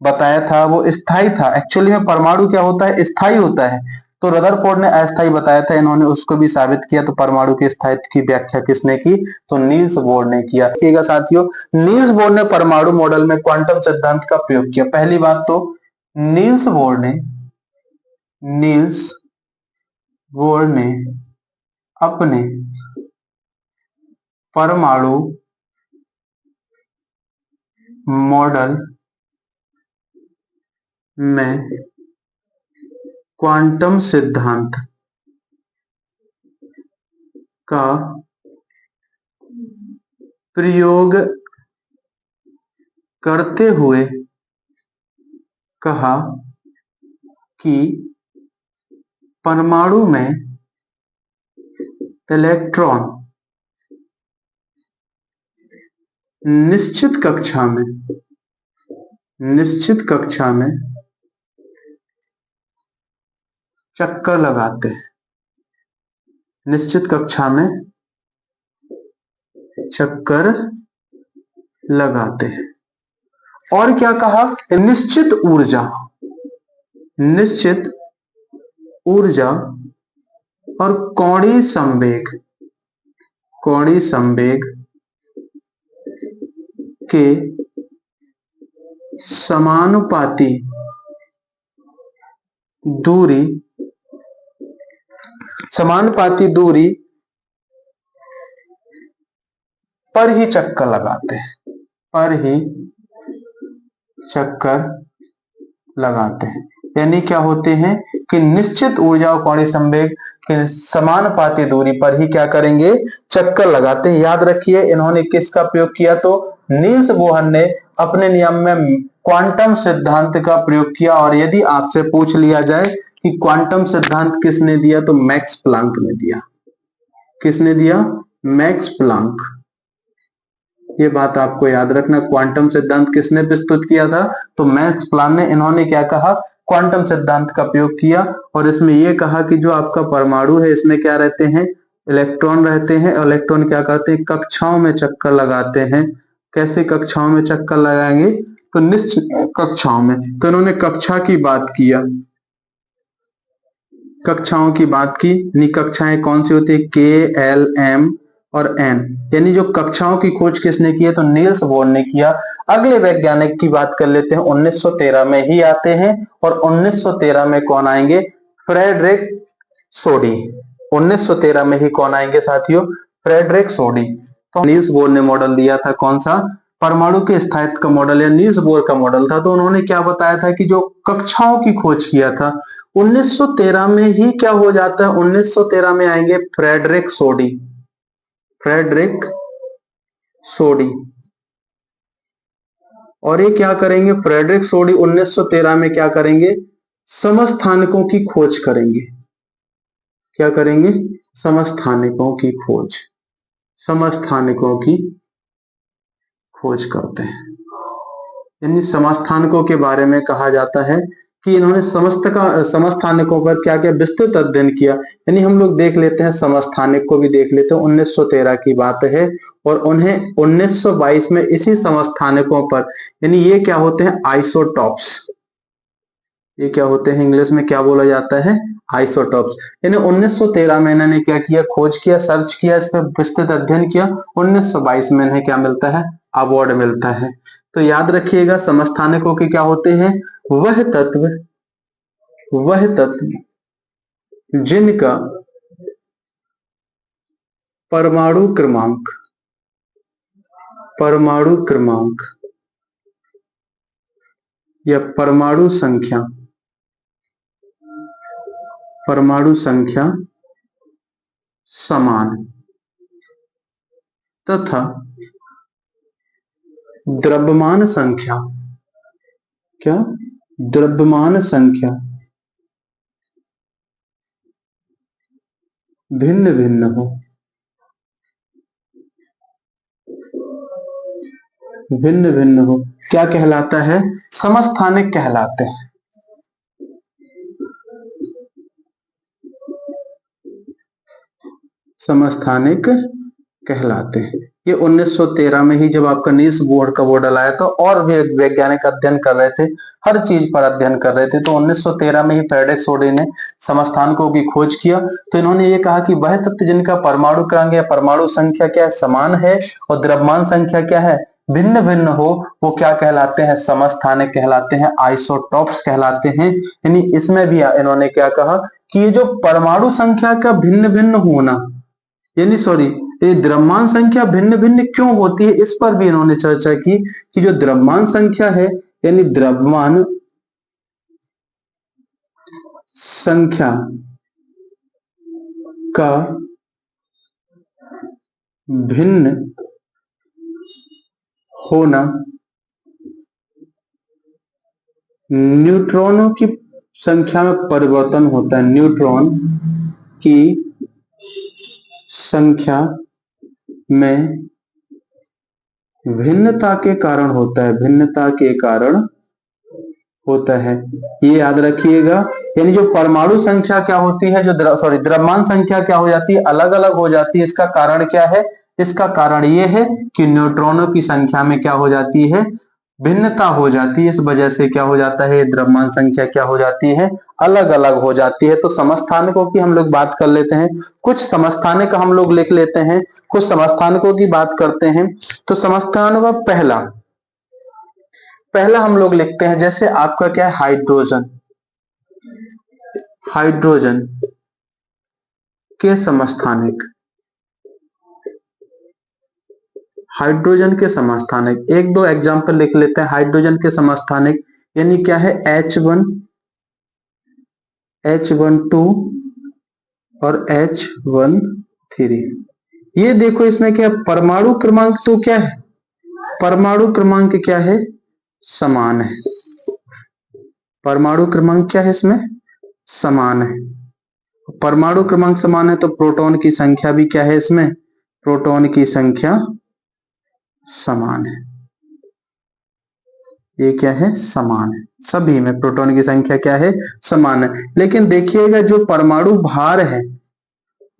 बताया था, वो स्थायी था। एक्चुअली में परमाणु क्या होता है, स्थायी होता है। तो रदरफोर्ड ने अस्थायी बताया था, इन्होंने उसको भी साबित किया। तो परमाणु के स्थायित्व की व्याख्या किसने की, तो नील्स बोर ने किया। देखिएगा साथियों, नील्स बोर ने परमाणु मॉडल में क्वांटम सिद्धांत का प्रयोग किया। पहली बात तो नील्स बोर ने, नील्स बोर ने अपने परमाणु मॉडल में क्वांटम सिद्धांत का प्रयोग करते हुए कहा कि परमाणु में इलेक्ट्रॉन निश्चित कक्षा में, निश्चित कक्षा में चक्कर लगाते हैं, निश्चित कक्षा में चक्कर लगाते हैं। और क्या कहा, निश्चित ऊर्जा, निश्चित ऊर्जा और कोणीय संवेग, कोणीय संवेग के समानुपाती दूरी, समानुपाती दूरी पर ही चक्कर लगाते हैं, पर ही चक्कर लगाते हैं। यानी क्या होते हैं कि निश्चित ऊर्जा और कोणीय संवेग के समानुपाती दूरी पर ही क्या करेंगे, चक्कर लगाते हैं। याद रखिए इन्होंने किसका प्रयोग किया, तो नील्स बोहर ने अपने नियम में क्वांटम सिद्धांत का प्रयोग किया। और यदि आपसे पूछ लिया जाए कि क्वांटम सिद्धांत किसने दिया, तो मैक्स प्लांक ने दिया। किसने दिया, मैक्स प्लांक। ये बात आपको याद रखना, क्वांटम सिद्धांत किसने प्रस्तुत किया था, तो मैक्स प्लांक ने। इन्होंने क्या कहा, क्वांटम सिद्धांत का प्रयोग किया और इसमें यह कहा कि जो आपका परमाणु है इसमें क्या रहते हैं, इलेक्ट्रॉन रहते हैं। इलेक्ट्रॉन क्या करते हैं, कक्षाओं में चक्कर लगाते हैं। कैसे कक्षाओं में चक्कर लगाएंगे, तो निश्चित कक्षाओं में। तो इन्होंने कक्षा की बात किया, कक्षाओं की बात की। कक्षाएं कौन सी होती है, के, एल, एम और एन। यानी जो कक्षाओं की खोज किसने की है, तो नील्स बोर ने किया। अगले वैज्ञानिक की बात कर लेते हैं, 1913 में ही आते हैं। और 1913 में कौन आएंगे, फ्रेडरिक सोडी। 1913 में ही कौन आएंगे साथियों, फ्रेडरिक सोडी। तो नील्स बोर ने मॉडल दिया था, कौन सा, परमाणु के स्थायित्व का मॉडल या नील्स बोर का मॉडल था। तो उन्होंने क्या बताया था कि जो कक्षाओं की खोज किया था 1913 में ही क्या हो जाता है, 1913 में आएंगे फ्रेडरिक सोडी। फ्रेडरिक सोडी। और ये क्या करेंगे, फ्रेडरिक सोडी 1913 में क्या करेंगे, समस्थानिकों की खोज करेंगे। क्या करेंगे, समस्थानिकों की खोज। समस्थानिकों की खोज करते हैं। यानी समस्थानिकों के बारे में कहा जाता है कि इन्होंने समस्थानिकों पर क्या क्या विस्तृत अध्ययन किया। यानी हम लोग देख लेते हैं, समस्थानिक को भी देख लेते हैं। 1913 की बात है और उन्हें 1922 में इसी समस्थानिकों पर, यानी ये क्या होते हैं, आइसोटॉप्स। ये क्या होते हैं, इंग्लिश में क्या बोला जाता है, आइसोटॉप्स। यानी 1913 में इन्होंने क्या किया, खोज किया, सर्च किया, इस पर विस्तृत अध्ययन किया। 1922 में इन्हें क्या मिलता है, अवार्ड मिलता है। तो याद रखिएगा, समस्थानिकों के क्या होते हैं, वह तत्व जिनका परमाणु क्रमांक या परमाणु संख्या समान तथा द्रव्यमान संख्या भिन्न भिन्न हो, क्या कहलाता है, समस्थानिक कहलाते हैं। समस्थानिक कहलाते हैं। ये 1913 में ही जब आपका नील्स बोर का मॉडल आया था और वैज्ञानिक अध्ययन कर रहे थे, हर चीज पर अध्ययन कर रहे थे, तो 1913 में ही फ्रेडरिक सोडी ने समस्थानिकों की खोज किया। तो इन्होंने ये कहा कि वह तत्व जिनका परमाणु क्रमांक या परमाणु संख्या क्या है, समान है और द्रव्यमान संख्या क्या है, भिन्न भिन्न हो, वो क्या कहलाते हैं, समस्थानिक कहलाते हैं, आइसोटॉप्स कहलाते हैं। यानी इसमें भी इन्होंने क्या कहा कि ये जो परमाणु संख्या का भिन्न भिन्न होना, यानी सॉरी, ये द्रव्यमान संख्या भिन्न भिन्न क्यों होती है, इस पर भी इन्होंने चर्चा की कि जो द्रव्यमान संख्या है, यानी द्रव्यमान संख्या का भिन्न होना न्यूट्रॉनों की संख्या में परिवर्तन होता है। न्यूट्रॉन की संख्या में भिन्नता के कारण होता है। ये याद रखिएगा। यानी जो परमाणु संख्या क्या होती है, जो द्रव्यमान संख्या क्या हो जाती है, अलग अलग हो जाती है। इसका कारण क्या है, इसका कारण ये है कि न्यूट्रॉनों की संख्या में क्या हो जाती है, भिन्नता हो जाती है। इस वजह से क्या हो जाता है, द्रव्यमान संख्या क्या हो जाती है, अलग अलग हो जाती है। तो समस्थानिकों की हम लोग बात कर लेते हैं, कुछ समस्थानिक हम लोग लिख लेते हैं, कुछ समस्थानिकों की बात करते हैं। तो समस्थानिकों का पहला हम लोग लिखते हैं, जैसे आपका क्या है, हाइड्रोजन के समस्थानिक। हाइड्रोजन के समस्थानिक एक दो एग्जांपल लिख लेते हैं। हाइड्रोजन के समस्थानिक यानी क्या है, H1 H12 और H13। ये देखो इसमें क्या परमाणु क्रमांक तो क्या है, परमाणु क्रमांक क्या है, समान है। परमाणु क्रमांक क्या है इसमें, समान है। परमाणु क्रमांक समान है तो प्रोटॉन की संख्या भी क्या है इसमें, प्रोटॉन की संख्या समान है। ये क्या है, समान है। सभी में प्रोटॉन की संख्या क्या है, समान है। लेकिन देखिएगा जो परमाणु भार है,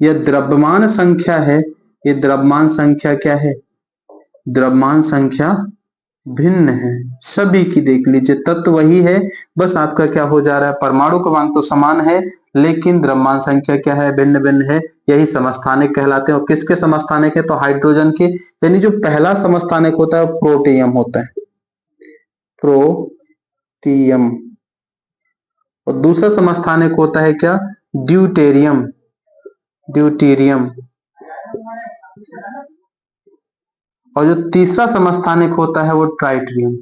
यह द्रव्यमान संख्या है, ये द्रव्यमान संख्या क्या है, द्रव्यमान संख्या भिन्न है। सभी की देख लीजिए तत्व वही है, बस आपका क्या हो जा रहा है, परमाणु क्रमांक तो समान है लेकिन द्रव्यमान संख्या क्या है, भिन्न भिन्न है। यही समस्थानिक कहलाते हैं। और किसके समस्थानिक है, तो हाइड्रोजन के। यानी जो पहला समस्थानिक होता है प्रोटियम होता है, प्रोटियम। और दूसरा समस्थानिक होता है क्या, ड्यूटेरियम, ड्यूटेरियम। और जो तीसरा समस्थानिक होता है वो ट्राइटिरियम,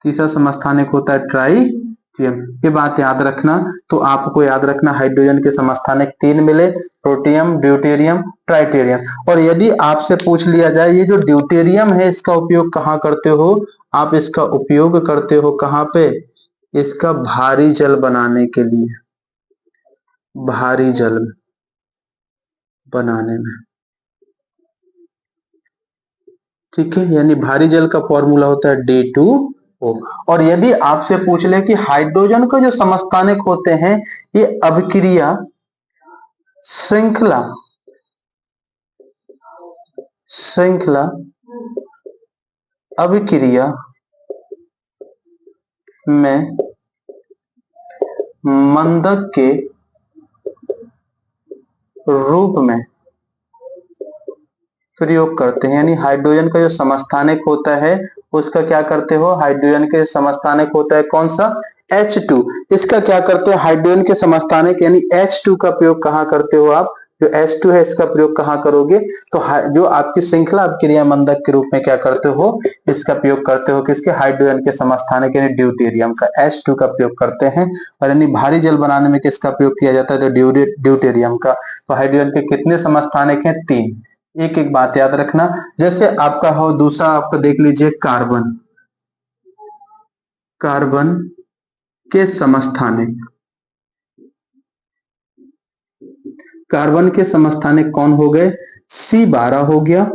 तीसरा समस्थानिक होता है ट्राइटिरियम। ये बात याद रखना। तो आपको याद रखना हाइड्रोजन के समस्थानिक 3 मिले, प्रोटियम, ड्यूटेरियम, ट्राइटेरियम। और यदि आपसे पूछ लिया जाए ये जो ड्यूटेरियम है इसका उपयोग कहाँ करते हो, आप इसका उपयोग करते हो कहाँ पे, इसका भारी जल बनाने के लिए, भारी जल बनाने में। ठीक है, यानी भारी जल का फॉर्मूला होता है D2O। और यदि आपसे पूछ ले कि हाइड्रोजन के जो समस्थानिक होते हैं ये अभिक्रिया श्रृंखला, श्रृंखला अभिक्रिया में मंदक के रूप में प्रयोग करते हैं। यानी हाइड्रोजन का जो समस्थानिक होता है उसका क्या करते हो, हाइड्रोजन के समस्थानिक होता है कौन सा, H2। इसका क्या करते हो, हाइड्रोजन के समस्थानिक यानी H2 का प्रयोग कहाँ करते हो आप, जो H2 है इसका प्रयोग कहाँ करोगे, तो जो आपकी श्रृंखला अभिक्रिया मंदक के रूप में क्या करते हो, इसका प्रयोग करते हो किसके, हाइड्रोजन के समस्थानिक यानी ड्यूटेरियम का H2 का प्रयोग करते हैं। और यानी भारी जल बनाने में किसका प्रयोग किया जाता है, तो ड्यूटेरियम का। तो हाइड्रोजन के कितने समस्थानिक हैं, 3। एक एक बात याद रखना। जैसे आपका हो दूसरा, आपका देख लीजिए कार्बन, कार्बन के समस्थानिक, कार्बन के समस्थानिक कौन हो गए, C12 हो गया,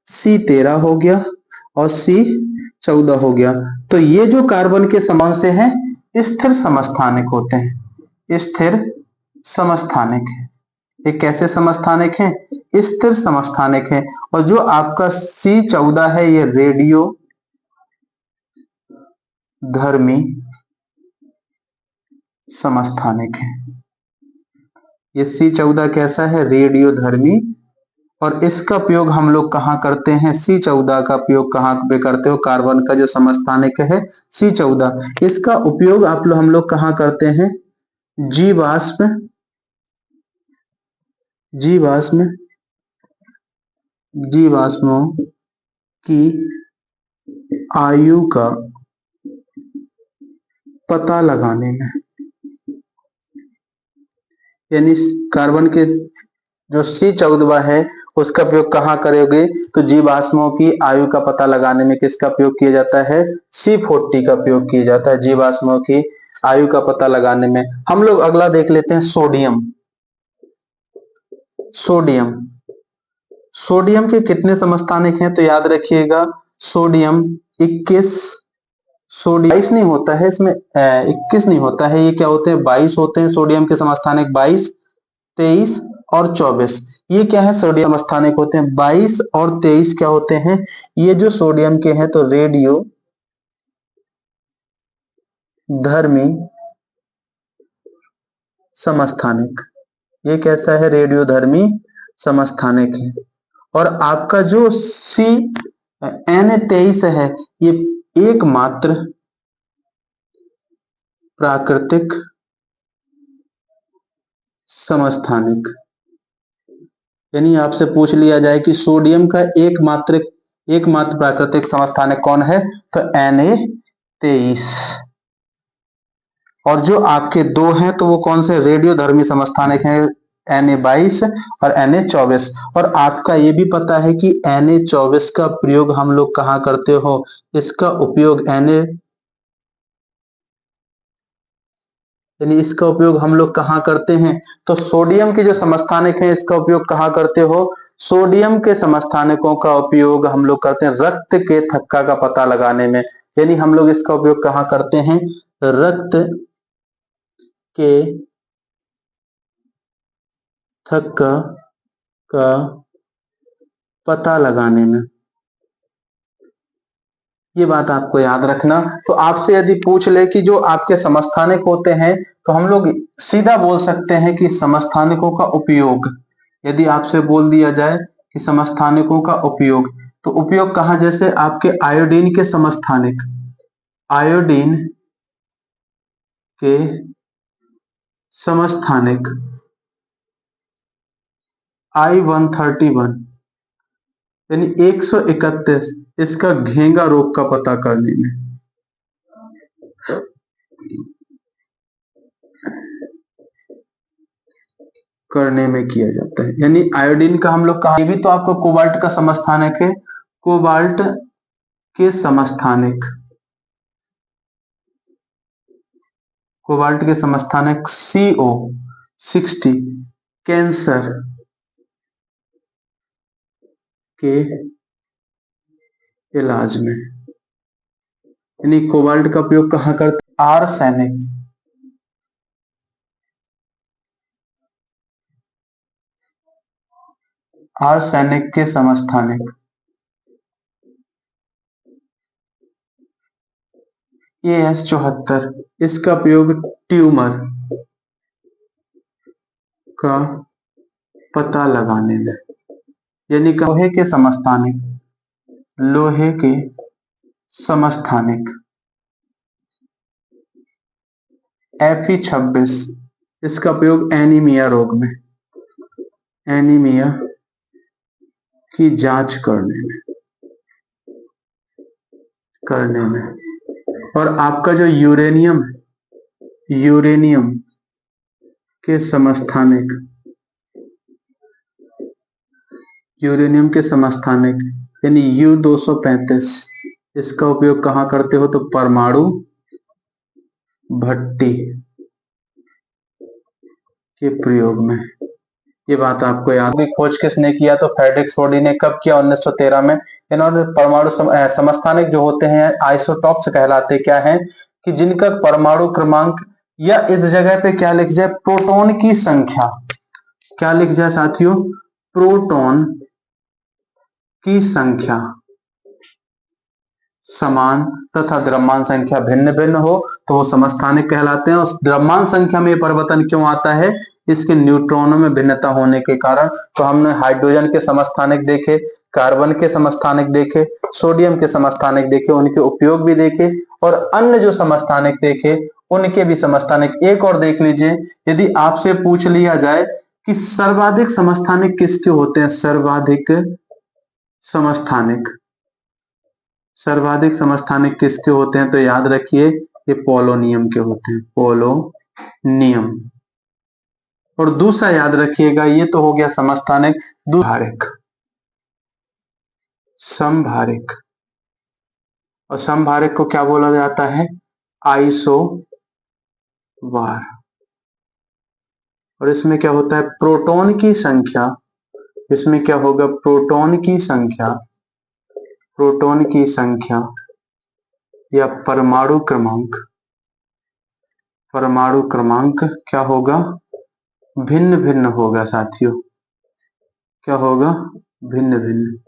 C13 हो गया और C14 हो गया। तो ये जो कार्बन के समान से हैं स्थिर समस्थानिक होते हैं, स्थिर समस्थानिक है। ये कैसे समस्थानिक हैं, स्थिर समस्थानिक है। और जो आपका C14 है ये रेडियो धर्मी समस्थानिक है। ये C14 कैसा है, रेडियो धर्मी। और इसका प्रयोग हम लोग कहाँ करते हैं, C14 का प्रयोग कहाँ पे करते हो, कार्बन का जो समस्थानिक है C14, इसका उपयोग हम लोग कहाँ करते हैं, जीवाश्म, जीवाश्म, जीवाश्मों की आयु का पता लगाने में। यानी कार्बन के जो C14 है उसका प्रयोग कहाँ करोगे, तो जीवाश्मों की आयु का पता लगाने में किसका प्रयोग किया जाता है, C40 का प्रयोग किया जाता है जीवाश्मों की आयु का पता लगाने में। हम लोग अगला देख लेते हैं सोडियम, सोडियम, सोडियम के कितने समस्थानिक हैं, तो याद रखिएगा सोडियम 21, सोडियम 22 नहीं होता है इसमें, 21 नहीं होता है, ये क्या होते हैं 22 होते हैं सोडियम के समस्थानिक, 22, 23 और 24। ये क्या है, सोडियम समस्थानिक होते हैं। 22 और 23 क्या होते हैं, ये जो सोडियम के हैं तो रेडियो धर्मी समस्थानिक। ये कैसा है, रेडियो धर्मी समस्थानिक है। और आपका जो N23 है ये एकमात्र प्राकृतिक समस्थानिक। यानी आपसे पूछ लिया जाए कि सोडियम का एकमात्र प्राकृतिक समस्थानिक कौन है, तो Na23। और जो आपके दो हैं तो वो कौन से रेडियोधर्मी समस्थानिक हैं, Na22 और Na24। और आपका ये भी पता है कि Na24 का प्रयोग हम लोग कहाँ करते हो, इसका उपयोग यानी इसका उपयोग हम लोग कहाँ करते हैं, तो सोडियम के जो समस्थानिक हैं इसका उपयोग कहाँ करते हो, सोडियम के समस्थानिकों का उपयोग हम लोग करते हैं रक्त के थक्का का पता लगाने में। यानी हम लोग इसका उपयोग कहाँ करते हैं, रक्त के थक्का का पता लगाने में। ये बात आपको याद रखना। तो आपसे यदि पूछ ले कि जो आपके समस्थानिक होते हैं तो हम लोग सीधा बोल सकते हैं कि समस्थानिकों का उपयोग। यदि आपसे बोल दिया जाए कि समस्थानिकों का उपयोग, तो उपयोग कहाँ, जैसे आपके आयोडीन के समस्थानिक, आयोडीन के समस्थानिक I131 यानी 131, इसका घेंगा रोग का पता करने में किया जाता है। यानी आयोडीन का हम लोग कहा, ये भी तो आपको कोबाल्ट का समस्थानिक है, कोबाल्ट के समस्थानिक, कोबाल्ट के समस्थानिक CO60 कैंसर के इलाज में। यानी कोबाल्ट का उपयोग कहाँ करते, आर्सेनिक, आर्सेनिक के समस्थानिक AS74, इसका प्रयोग ट्यूमर का पता लगाने में। यानी लोहे के समस्थानिक, लोहे के समस्थानिक Fe26, इसका प्रयोग एनीमिया रोग में, एनीमिया की जांच करने में। और आपका जो यूरेनियम, यूरेनियम के समस्थानिक, यूरेनियम के समस्थानिक यानी U235, इसका उपयोग कहाँ करते हो, तो परमाणु भट्टी के प्रयोग में। ये बात आपको याद होगी। खोज किसने किया, तो फ्रेडरिक सोडी ने कब किया, 1913 में। इन्होंने परमाणु समस्थानिक जो होते हैं आइसोटॉप्स कहलाते क्या हैं, कि जिनका परमाणु क्रमांक, या इस जगह पे क्या लिख जाए, प्रोटॉन की संख्या, क्या लिख जाए साथियों, प्रोटॉन की संख्या समान तथा द्रव्यमान संख्या भिन्न भिन्न हो तो वो समस्थानिक कहलाते हैं। उस द्रव्यमान संख्या में परिवर्तन क्यों आता है, इसके न्यूट्रॉनों में भिन्नता होने के कारण। तो हमने हाइड्रोजन के समस्थानिक देखे, कार्बन के समस्थानिक देखे, सोडियम के समस्थानिक देखे, उनके उपयोग भी देखे, और अन्य जो समस्थानिक देखे उनके भी समस्थानिक। एक और देख लीजिए, यदि आपसे पूछ लिया जाए कि सर्वाधिक समस्थानिक किसके होते हैं, सर्वाधिक समस्थानिक, सर्वाधिक समस्थानिक किसके होते हैं, तो याद रखिए ये पोलोनियम के होते हैं, पोलोनियम। और दूसरा याद रखिएगा, ये तो हो गया समस्थानिक, समभारिक, समभारिक। और समभारिक को क्या बोला जाता है, आइसोबार। और इसमें क्या होता है, प्रोटॉन की संख्या, इसमें क्या होगा, प्रोटॉन की संख्या, प्रोटॉन की संख्या या परमाणु क्रमांक, परमाणु क्रमांक क्या होगा, भिन्न भिन्न होगा साथियों, क्या होगा, भिन्न भिन्न।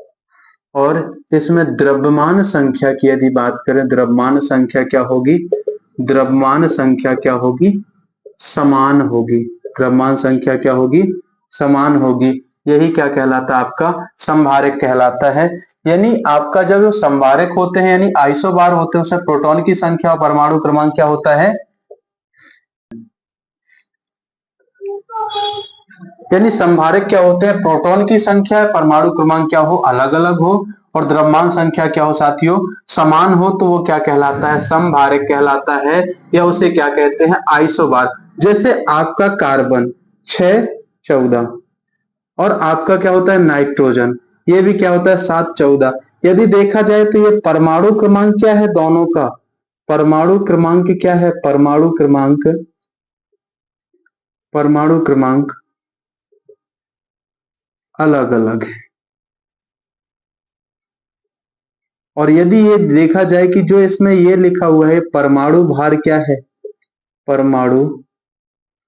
और इसमें द्रव्यमान संख्या की यदि बात करें, द्रव्यमान संख्या क्या होगी, द्रव्यमान संख्या क्या होगी, समान होगी, द्रव्यमान संख्या क्या होगी, समान होगी। यही क्या कहलाता है, आपका समभारिक कहलाता है। यानी आपका जब समभारिक होते हैं यानी आइसोबार होते हैं, उसमें प्रोटॉन की संख्या और परमाणु क्रमांक क्या होता है, यानी संभारक क्या होते हैं, प्रोटॉन की संख्या परमाणु क्रमांक क्या हो, अलग अलग हो, और द्रव्यमान संख्या क्या हो साथियों, समान हो, तो वो क्या कहलाता है, संभारक कहलाता है, या उसे क्या कहते हैं, आइसोबार। जैसे आपका कार्बन 614 और आपका क्या होता है नाइट्रोजन, ये भी क्या होता है 714। यदि देखा जाए तो ये परमाणु क्रमांक क्या है दोनों का, परमाणु क्रमांक क्या है, परमाणु क्रमांक, परमाणु क्रमांक अलग अलग है। और यदि ये देखा जाए कि जो इसमें ये लिखा हुआ है परमाणु भार क्या है, परमाणु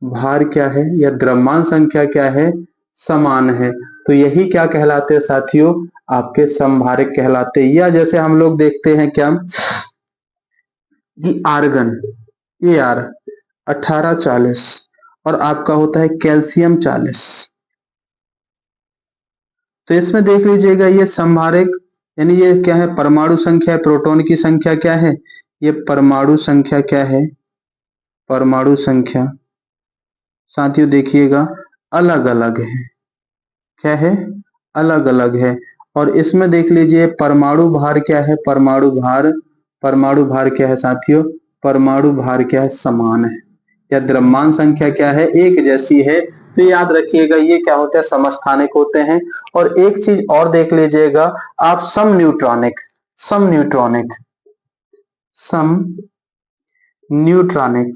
भार क्या है, या द्रव्यमान संख्या क्या है, समान है, तो यही क्या कहलाते हैं साथियों, आपके संभारक कहलाते हैं। या जैसे हम लोग देखते हैं क्या कि आर्गन, ये यार 1840 और आपका होता है कैल्शियम 40, तो इसमें देख लीजिएगा ये संभारक, यानी ये क्या है, परमाणु संख्या, प्रोटॉन की संख्या क्या है, ये परमाणु संख्या क्या है, परमाणु संख्या साथियों देखिएगा अलग अलग है, क्या है, अलग अलग है। और इसमें देख लीजिए परमाणु भार क्या है, परमाणु भार, परमाणु भार क्या है साथियों, परमाणु भार क्या है, समान है, या द्रव्यमान संख्या क्या है, एक जैसी है। तो याद रखिएगा ये क्या होता है, समस्थानिक होते हैं। और एक चीज और देख लीजिएगा आप, सम न्यूट्रॉनिक, सम न्यूट्रॉनिक, सम न्यूट्रॉनिक,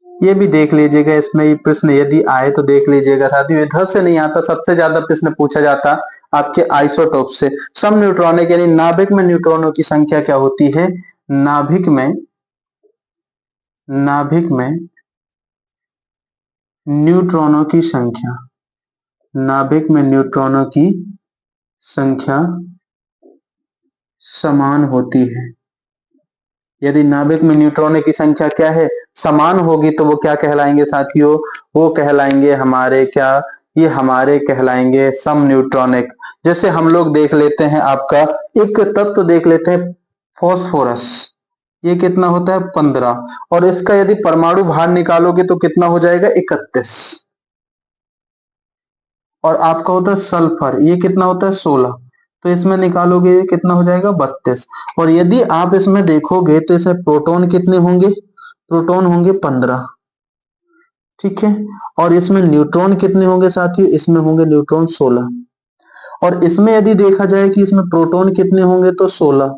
ये भी देख लीजिएगा, इसमें ये प्रश्न यदि आए तो देख लीजिएगा साथियों, इधर से नहीं आता, सबसे ज्यादा प्रश्न पूछा जाता आपके आइसोटोप से। सम न्यूट्रॉनिक यानी नाभिक में न्यूट्रॉनों की संख्या क्या होती है, नाभिक में, नाभिक में न्यूट्रॉनों की संख्या, नाभिक में न्यूट्रॉनों की संख्या समान होती है। यदि नाभिक में न्यूट्रॉनों की संख्या क्या है, समान होगी, तो वो क्या कहलाएंगे साथियों, वो कहलाएंगे हमारे क्या, ये हमारे कहलाएंगे सम न्यूट्रॉनिक। जैसे हम लोग देख लेते हैं आपका एक तत्व देख लेते हैं फॉस्फोरस, ये कितना होता है 15, और इसका यदि परमाणु भार निकालोगे तो कितना हो जाएगा 31, और आपका होता है सल्फर, ये कितना होता है 16, तो इसमें निकालोगे ये कितना हो जाएगा 32। और यदि आप इसमें देखोगे तो इसमें प्रोटॉन कितने होंगे, प्रोटॉन होंगे 15, ठीक है, और इसमें न्यूट्रॉन कितने होंगे साथियों, इसमें होंगे न्यूट्रॉन 16। और इसमें यदि देखा जाए कि इसमें प्रोटॉन कितने होंगे तो 16,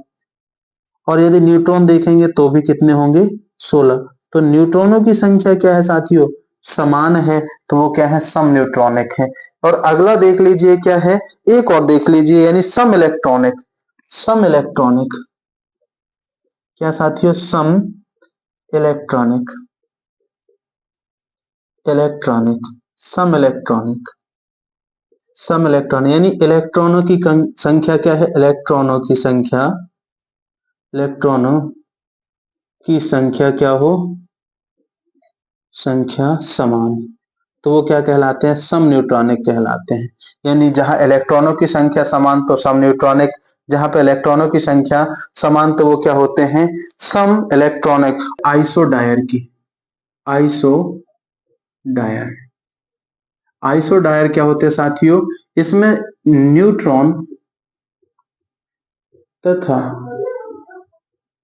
और यदि न्यूट्रॉन देखेंगे तो भी कितने होंगे 16। तो न्यूट्रॉनों की संख्या क्या है साथियों, समान है, तो वो क्या है, सम न्यूट्रॉनिक है। और अगला देख लीजिए क्या है, एक और देख लीजिए, यानी सम इलेक्ट्रॉनिक, सम इलेक्ट्रॉनिक, क्या साथियों, सम इलेक्ट्रॉनिक, इलेक्ट्रॉनिक, सम इलेक्ट्रॉनिक, सम इलेक्ट्रॉन यानी इलेक्ट्रॉनों की संख्या क्या है, इलेक्ट्रॉनों की संख्या, इलेक्ट्रॉनों की संख्या क्या हो, संख्या समान, तो वो क्या कहलाते हैं, सम न्यूट्रॉनिक कहलाते हैं। यानी जहां इलेक्ट्रॉनों की संख्या समान तो सम न्यूट्रॉनिक, जहां पे इलेक्ट्रॉनों की संख्या समान तो वो क्या होते हैं, सम इलेक्ट्रॉनिक। आइसोडायर की, आइसोडायर, आइसोडायर क्या होते हैं साथियों, इसमें न्यूट्रॉन तथा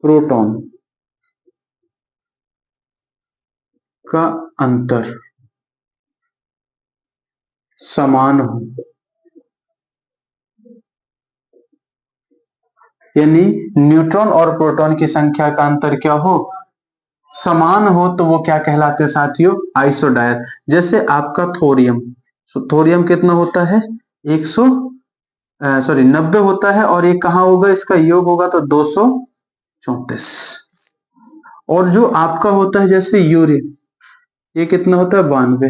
प्रोटॉन का अंतर समान हो, यानी न्यूट्रॉन और प्रोटॉन की संख्या का अंतर क्या हो, समान हो, तो वो क्या कहलाते हैं साथियों, आइसोडायर। जैसे आपका थोरियम, थोरियम कितना होता है 100 सॉरी 90 होता है, और ये कहाँ होगा, इसका योग होगा तो 234। और जो आपका होता है जैसे यूरिन, ये कितना होता है 92,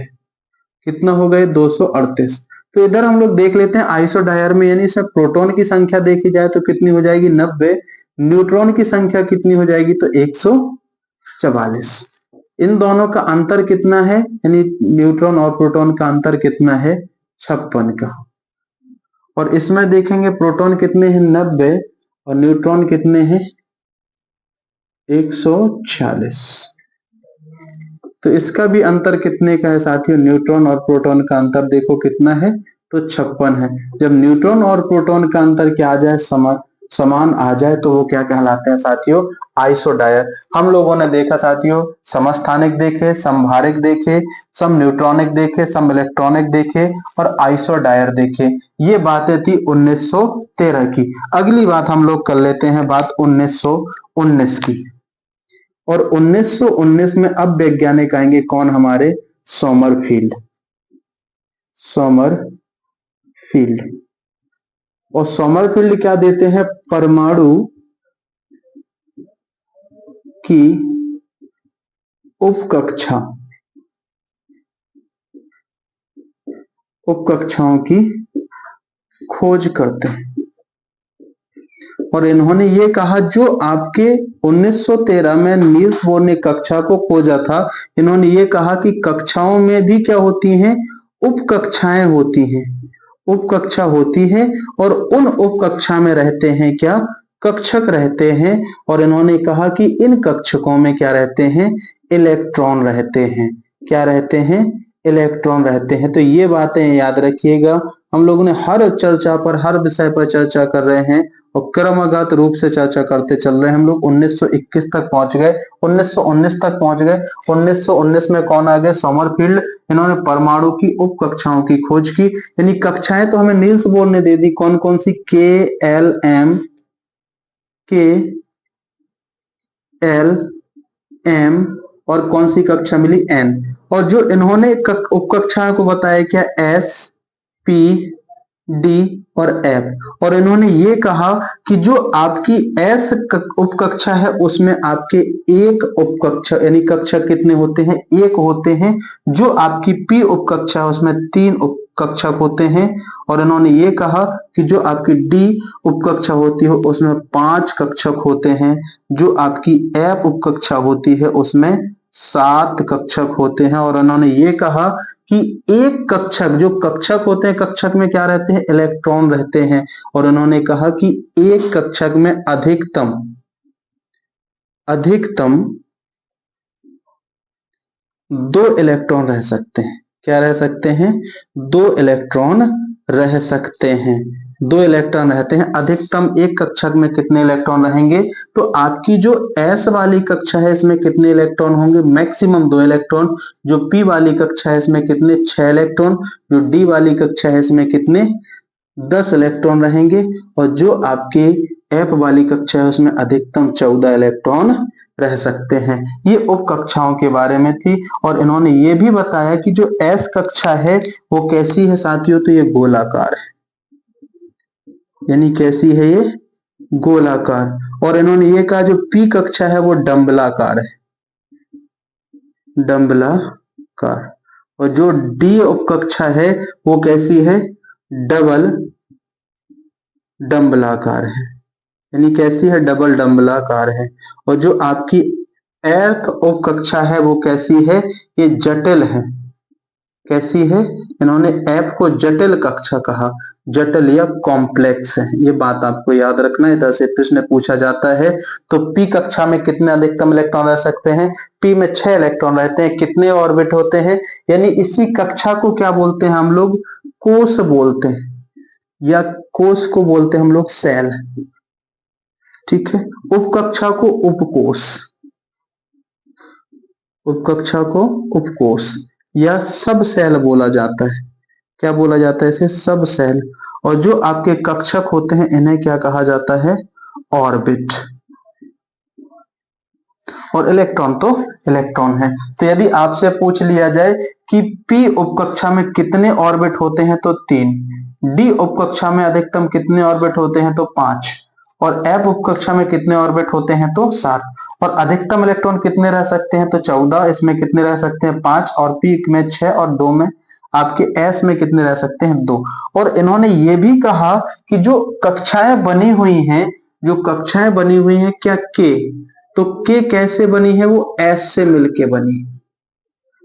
कितना होगा ये 238। तो इधर हम लोग देख लेते हैं आइसोडायर में, यानी इसमें प्रोटॉन की संख्या देखी जाए तो कितनी हो जाएगी 90, न्यूट्रॉन की संख्या कितनी हो जाएगी तो 144। इन दोनों का अंतर कितना है, यानी न्यूट्रॉन और प्रोटॉन का अंतर कितना है 56 का। और इसमें देखेंगे प्रोटॉन कितने हैं 90 और न्यूट्रॉन कितने हैं 146। तो इसका भी अंतर कितने का है साथियों, न्यूट्रॉन और प्रोटॉन का अंतर देखो कितना है, तो 56 है। जब न्यूट्रॉन और प्रोटॉन का अंतर क्या आ जाए, समान आ जाए, तो वो क्या कहलाते हैं साथियों, आइसोडायर। हम लोगों ने देखा साथियों, समस्थानिक देखे, समभारिक देखे, सम न्यूट्रॉनिक देखे, सम इलेक्ट्रॉनिक देखे और आइसोडायर देखे। ये बातें थी 1913 की। अगली बात हम लोग कर लेते हैं बात 1919 की। और 1919 में अब वैज्ञानिक आएंगे कौन, हमारे सोमरफील्ड। सोमरफील्ड और सोमरफील्ड क्या देते हैं, परमाणु की उपकक्षाओं की खोज करते हैं। और इन्होंने ये कहा, जो आपके 1913 में नील्स बोर ने कक्षा को खोजा था, इन्होंने ये कहा कि कक्षाओं में भी क्या होती हैं, उपकक्षाएं होती हैं, उपकक्षा होती है और उन उपकक्षा में रहते हैं क्या, कक्षक रहते हैं। और इन्होंने कहा कि इन कक्षकों में क्या रहते हैं, इलेक्ट्रॉन रहते हैं। क्या रहते हैं, इलेक्ट्रॉन रहते हैं। तो ये बातें याद रखिएगा। हम लोगों ने हर चर्चा पर, हर विषय पर चर्चा कर रहे हैं और क्रमगत रूप से चर्चा करते चल रहे हैं। हम लोग 1921 तक पहुंच गए, 1919 तक पहुंच गए। 1919 में कौन आ गए, सोमरफील्ड। इन्होंने परमाणु की उपकक्षाओं की खोज की। यानी कक्षाएं तो हमें नील्स बोर ने दे दी, कौन कौन सी, के एल एम और कौन सी कक्षा मिली, एन। और जो इन्होंने उपकक्षाओं को बताया क्या, एस, पी, डी और एफ। और इन्होंने ये कहा कि जो आपकी एस उपकक्षा है उसमें आपके एक उपकक्षा यानी कक्षक कितने होते हैं, एक होते हैं। जो आपकी पी उपकक्षा है उसमें 3 उपकक्षक होते हैं। और इन्होंने ये कहा कि जो आपकी डी उपकक्षा होती है उसमें 5 कक्षक होते हैं। जो आपकी एफ उपकक्षा होती है उसमें 7 कक्षक होते हैं। और उन्होंने ये कहा कि एक कक्षक, जो कक्षक होते हैं, कक्षक में क्या रहते हैं, इलेक्ट्रॉन रहते हैं। और उन्होंने कहा कि एक कक्षक में अधिकतम 2 इलेक्ट्रॉन रह सकते हैं। क्या रह सकते हैं, 2 इलेक्ट्रॉन रह सकते हैं। 2 इलेक्ट्रॉन रहते हैं। अधिकतम एक कक्षक में कितने इलेक्ट्रॉन रहेंगे, तो आपकी जो एस वाली कक्षा है इसमें कितने इलेक्ट्रॉन होंगे, मैक्सिमम 2 इलेक्ट्रॉन। जो पी वाली कक्षा है इसमें कितने, 6 इलेक्ट्रॉन। जो डी वाली कक्षा है इसमें कितने, 10 इलेक्ट्रॉन रहेंगे। और जो आपके एफ वाली कक्षा है उसमें अधिकतम 14 इलेक्ट्रॉन रह सकते हैं। ये उप कक्षाओं के बारे में थी। और इन्होंने ये भी बताया कि जो एस कक्षा है वो कैसी है साथियों, तो ये गोलाकार है। यानी कैसी है, ये गोलाकार। और इन्होंने ये कहा जो पी कक्षा है वो डंबलाकार है, डंबलाकार। और जो डी उपकक्षा है वो कैसी है, डबल डंबलाकार है। यानी कैसी है, डबल डंबलाकार है। और जो आपकी एफ उपकक्षा है वो कैसी है, ये जटिल है। कैसी है, इन्होंने एफ को जटिल कक्षा कहा, जटिल या कॉम्प्लेक्स है। ये बात आपको याद रखना है, इधर से प्रश्न पूछा जाता है। तो पी कक्षा में कितने अधिकतम इलेक्ट्रॉन रह सकते हैं, पी में 6 इलेक्ट्रॉन रहते हैं। कितने ऑर्बिट होते हैं, यानी इसी कक्षा को क्या बोलते हैं हम लोग, कोष बोलते हैं, या कोष को बोलते हैं हम लोग सेल। ठीक है, उपकक्षा को उपकोष, उपकक्षा को उपकोष या सब सेल बोला जाता है। क्या बोला जाता है इसे, सब सेल। और जो आपके कक्षक होते हैं इन्हें क्या कहा जाता है, ऑर्बिट। और इलेक्ट्रॉन तो इलेक्ट्रॉन है। तो यदि आपसे पूछ लिया जाए कि पी उपकक्षा में कितने ऑर्बिट होते हैं, तो 3। डी उपकक्षा में अधिकतम कितने ऑर्बिट होते हैं, तो 5। और एफ उपकक्षा में कितने ऑर्बिट होते हैं, तो 7। और अधिकतम इलेक्ट्रॉन कितने रह सकते हैं, तो 14। इसमें कितने रह सकते हैं, 5। और पी में 6 और 2 में आपके एस में कितने रह सकते हैं, 2। और इन्होंने ये भी कहा कि जो कक्षाएं बनी हुई हैं, जो कक्षाएं बनी हुई हैं क्या, के, तो के कैसे बनी है, वो एस से मिलके बनी।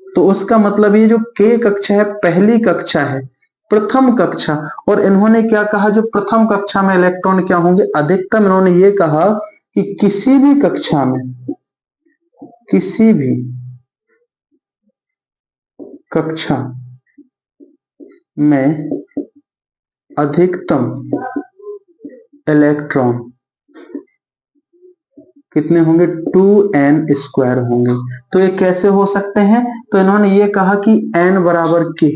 तो उसका मतलब ये जो के कक्षा है पहली कक्षा है, प्रथम कक्षा। और इन्होंने क्या कहा, जो प्रथम कक्षा में इलेक्ट्रॉन क्या होंगे, अधिकतम। इन्होंने ये कहा कि किसी भी कक्षा में, किसी भी कक्षा में अधिकतम इलेक्ट्रॉन कितने होंगे, 2n² होंगे। तो ये कैसे हो सकते हैं, तो इन्होंने ये कहा कि n बराबर k,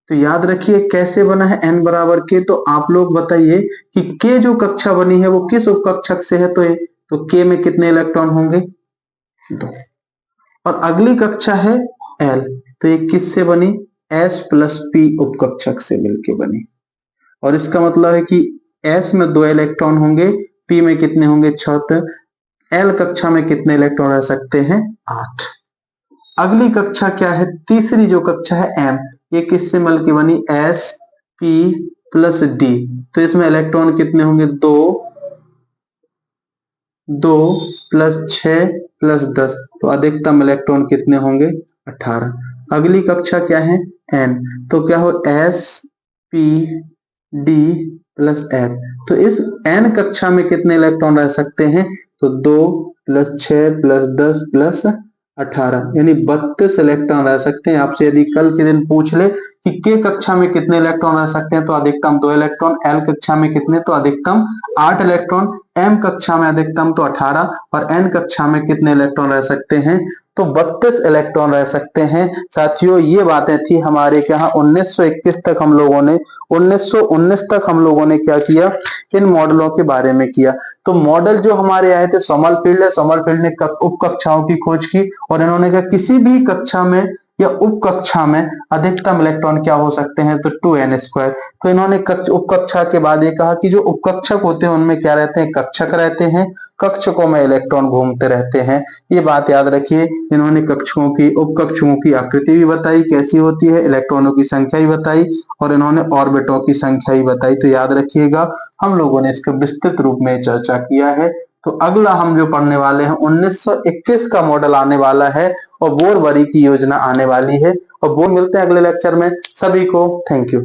तो याद रखिए कैसे बना है n बराबर k। तो आप लोग बताइए कि k जो कक्षा बनी है वो किस उपकक्षक से है, तो k में कितने इलेक्ट्रॉन होंगे, 2। और अगली कक्षा है l, तो ये किससे बनी, s प्लस p उपकक्षक से मिलके बनी। और इसका मतलब है कि s में 2 इलेक्ट्रॉन होंगे, p में कितने होंगे, 6। तो l कक्षा में कितने इलेक्ट्रॉन रह सकते हैं, 8। अगली कक्षा क्या है, तीसरी जो कक्षा है m, ये किससे मिलके बनी, s p प्लस d। तो इसमें इलेक्ट्रॉन कितने होंगे, 2 प्लस 6 प्लस 10, तो अधिकतम इलेक्ट्रॉन कितने होंगे, 18। अगली कक्षा क्या है n, तो क्या हो, s p d plus f। तो इस n कक्षा में कितने इलेक्ट्रॉन रह सकते हैं, तो 2 प्लस 6 प्लस 10 प्लस 18, यानी 32 इलेक्ट्रॉन रह सकते हैं। आपसे यदि कल के दिन पूछ ले कि k कक्षा में कितने इलेक्ट्रॉन रह सकते हैं, तो अधिकतम 2 इलेक्ट्रॉन, l कक्षा में कितने, तो अधिकतम 8 इलेक्ट्रॉन, m कक्षा में अधिकतम तो 18, और n कक्षा में कितने इलेक्ट्रॉन रह सकते हैं, तो 32 इलेक्ट्रॉन रह सकते हैं। साथियों ये बातें थी हमारे यहाँ 1921 तक, हम लोगों ने 1919 तक हम लोगों ने क्या किया, इन मॉडलों के बारे में किया। तो मॉडल जो हमारे आए थे, सोमरफेल्ड है, सोमरफेल्ड ने उप कक्षाओं की खोज की, और इन्होंने कहा किसी भी कक्षा में या उप कक्षा में अधिकतम इलेक्ट्रॉन क्या हो सकते हैं, तो 2n²। तो इन्होंने उप कक्षा के बाद ये कहा कि जो उपकक्षक होते हैं उनमें क्या रहते हैं, कक्षक रहते हैं, कक्षकों में इलेक्ट्रॉन घूमते रहते हैं। ये बात याद रखिए। इन्होंने कक्षकों की, उपकक्षकों की आकृति भी बताई कैसी होती है, इलेक्ट्रॉनों की संख्या भी बताई, और इन्होंने ऑर्बिटों की संख्या भी बताई। तो याद रखिएगा, हम लोगों ने इसका विस्तृत रूप में चर्चा किया है। तो अगला हम जो पढ़ने वाले हैं 1921 का मॉडल आने वाला है, और बोर बरी की योजना आने वाली है। और वो मिलते हैं अगले लेक्चर में। सभी को थैंक यू।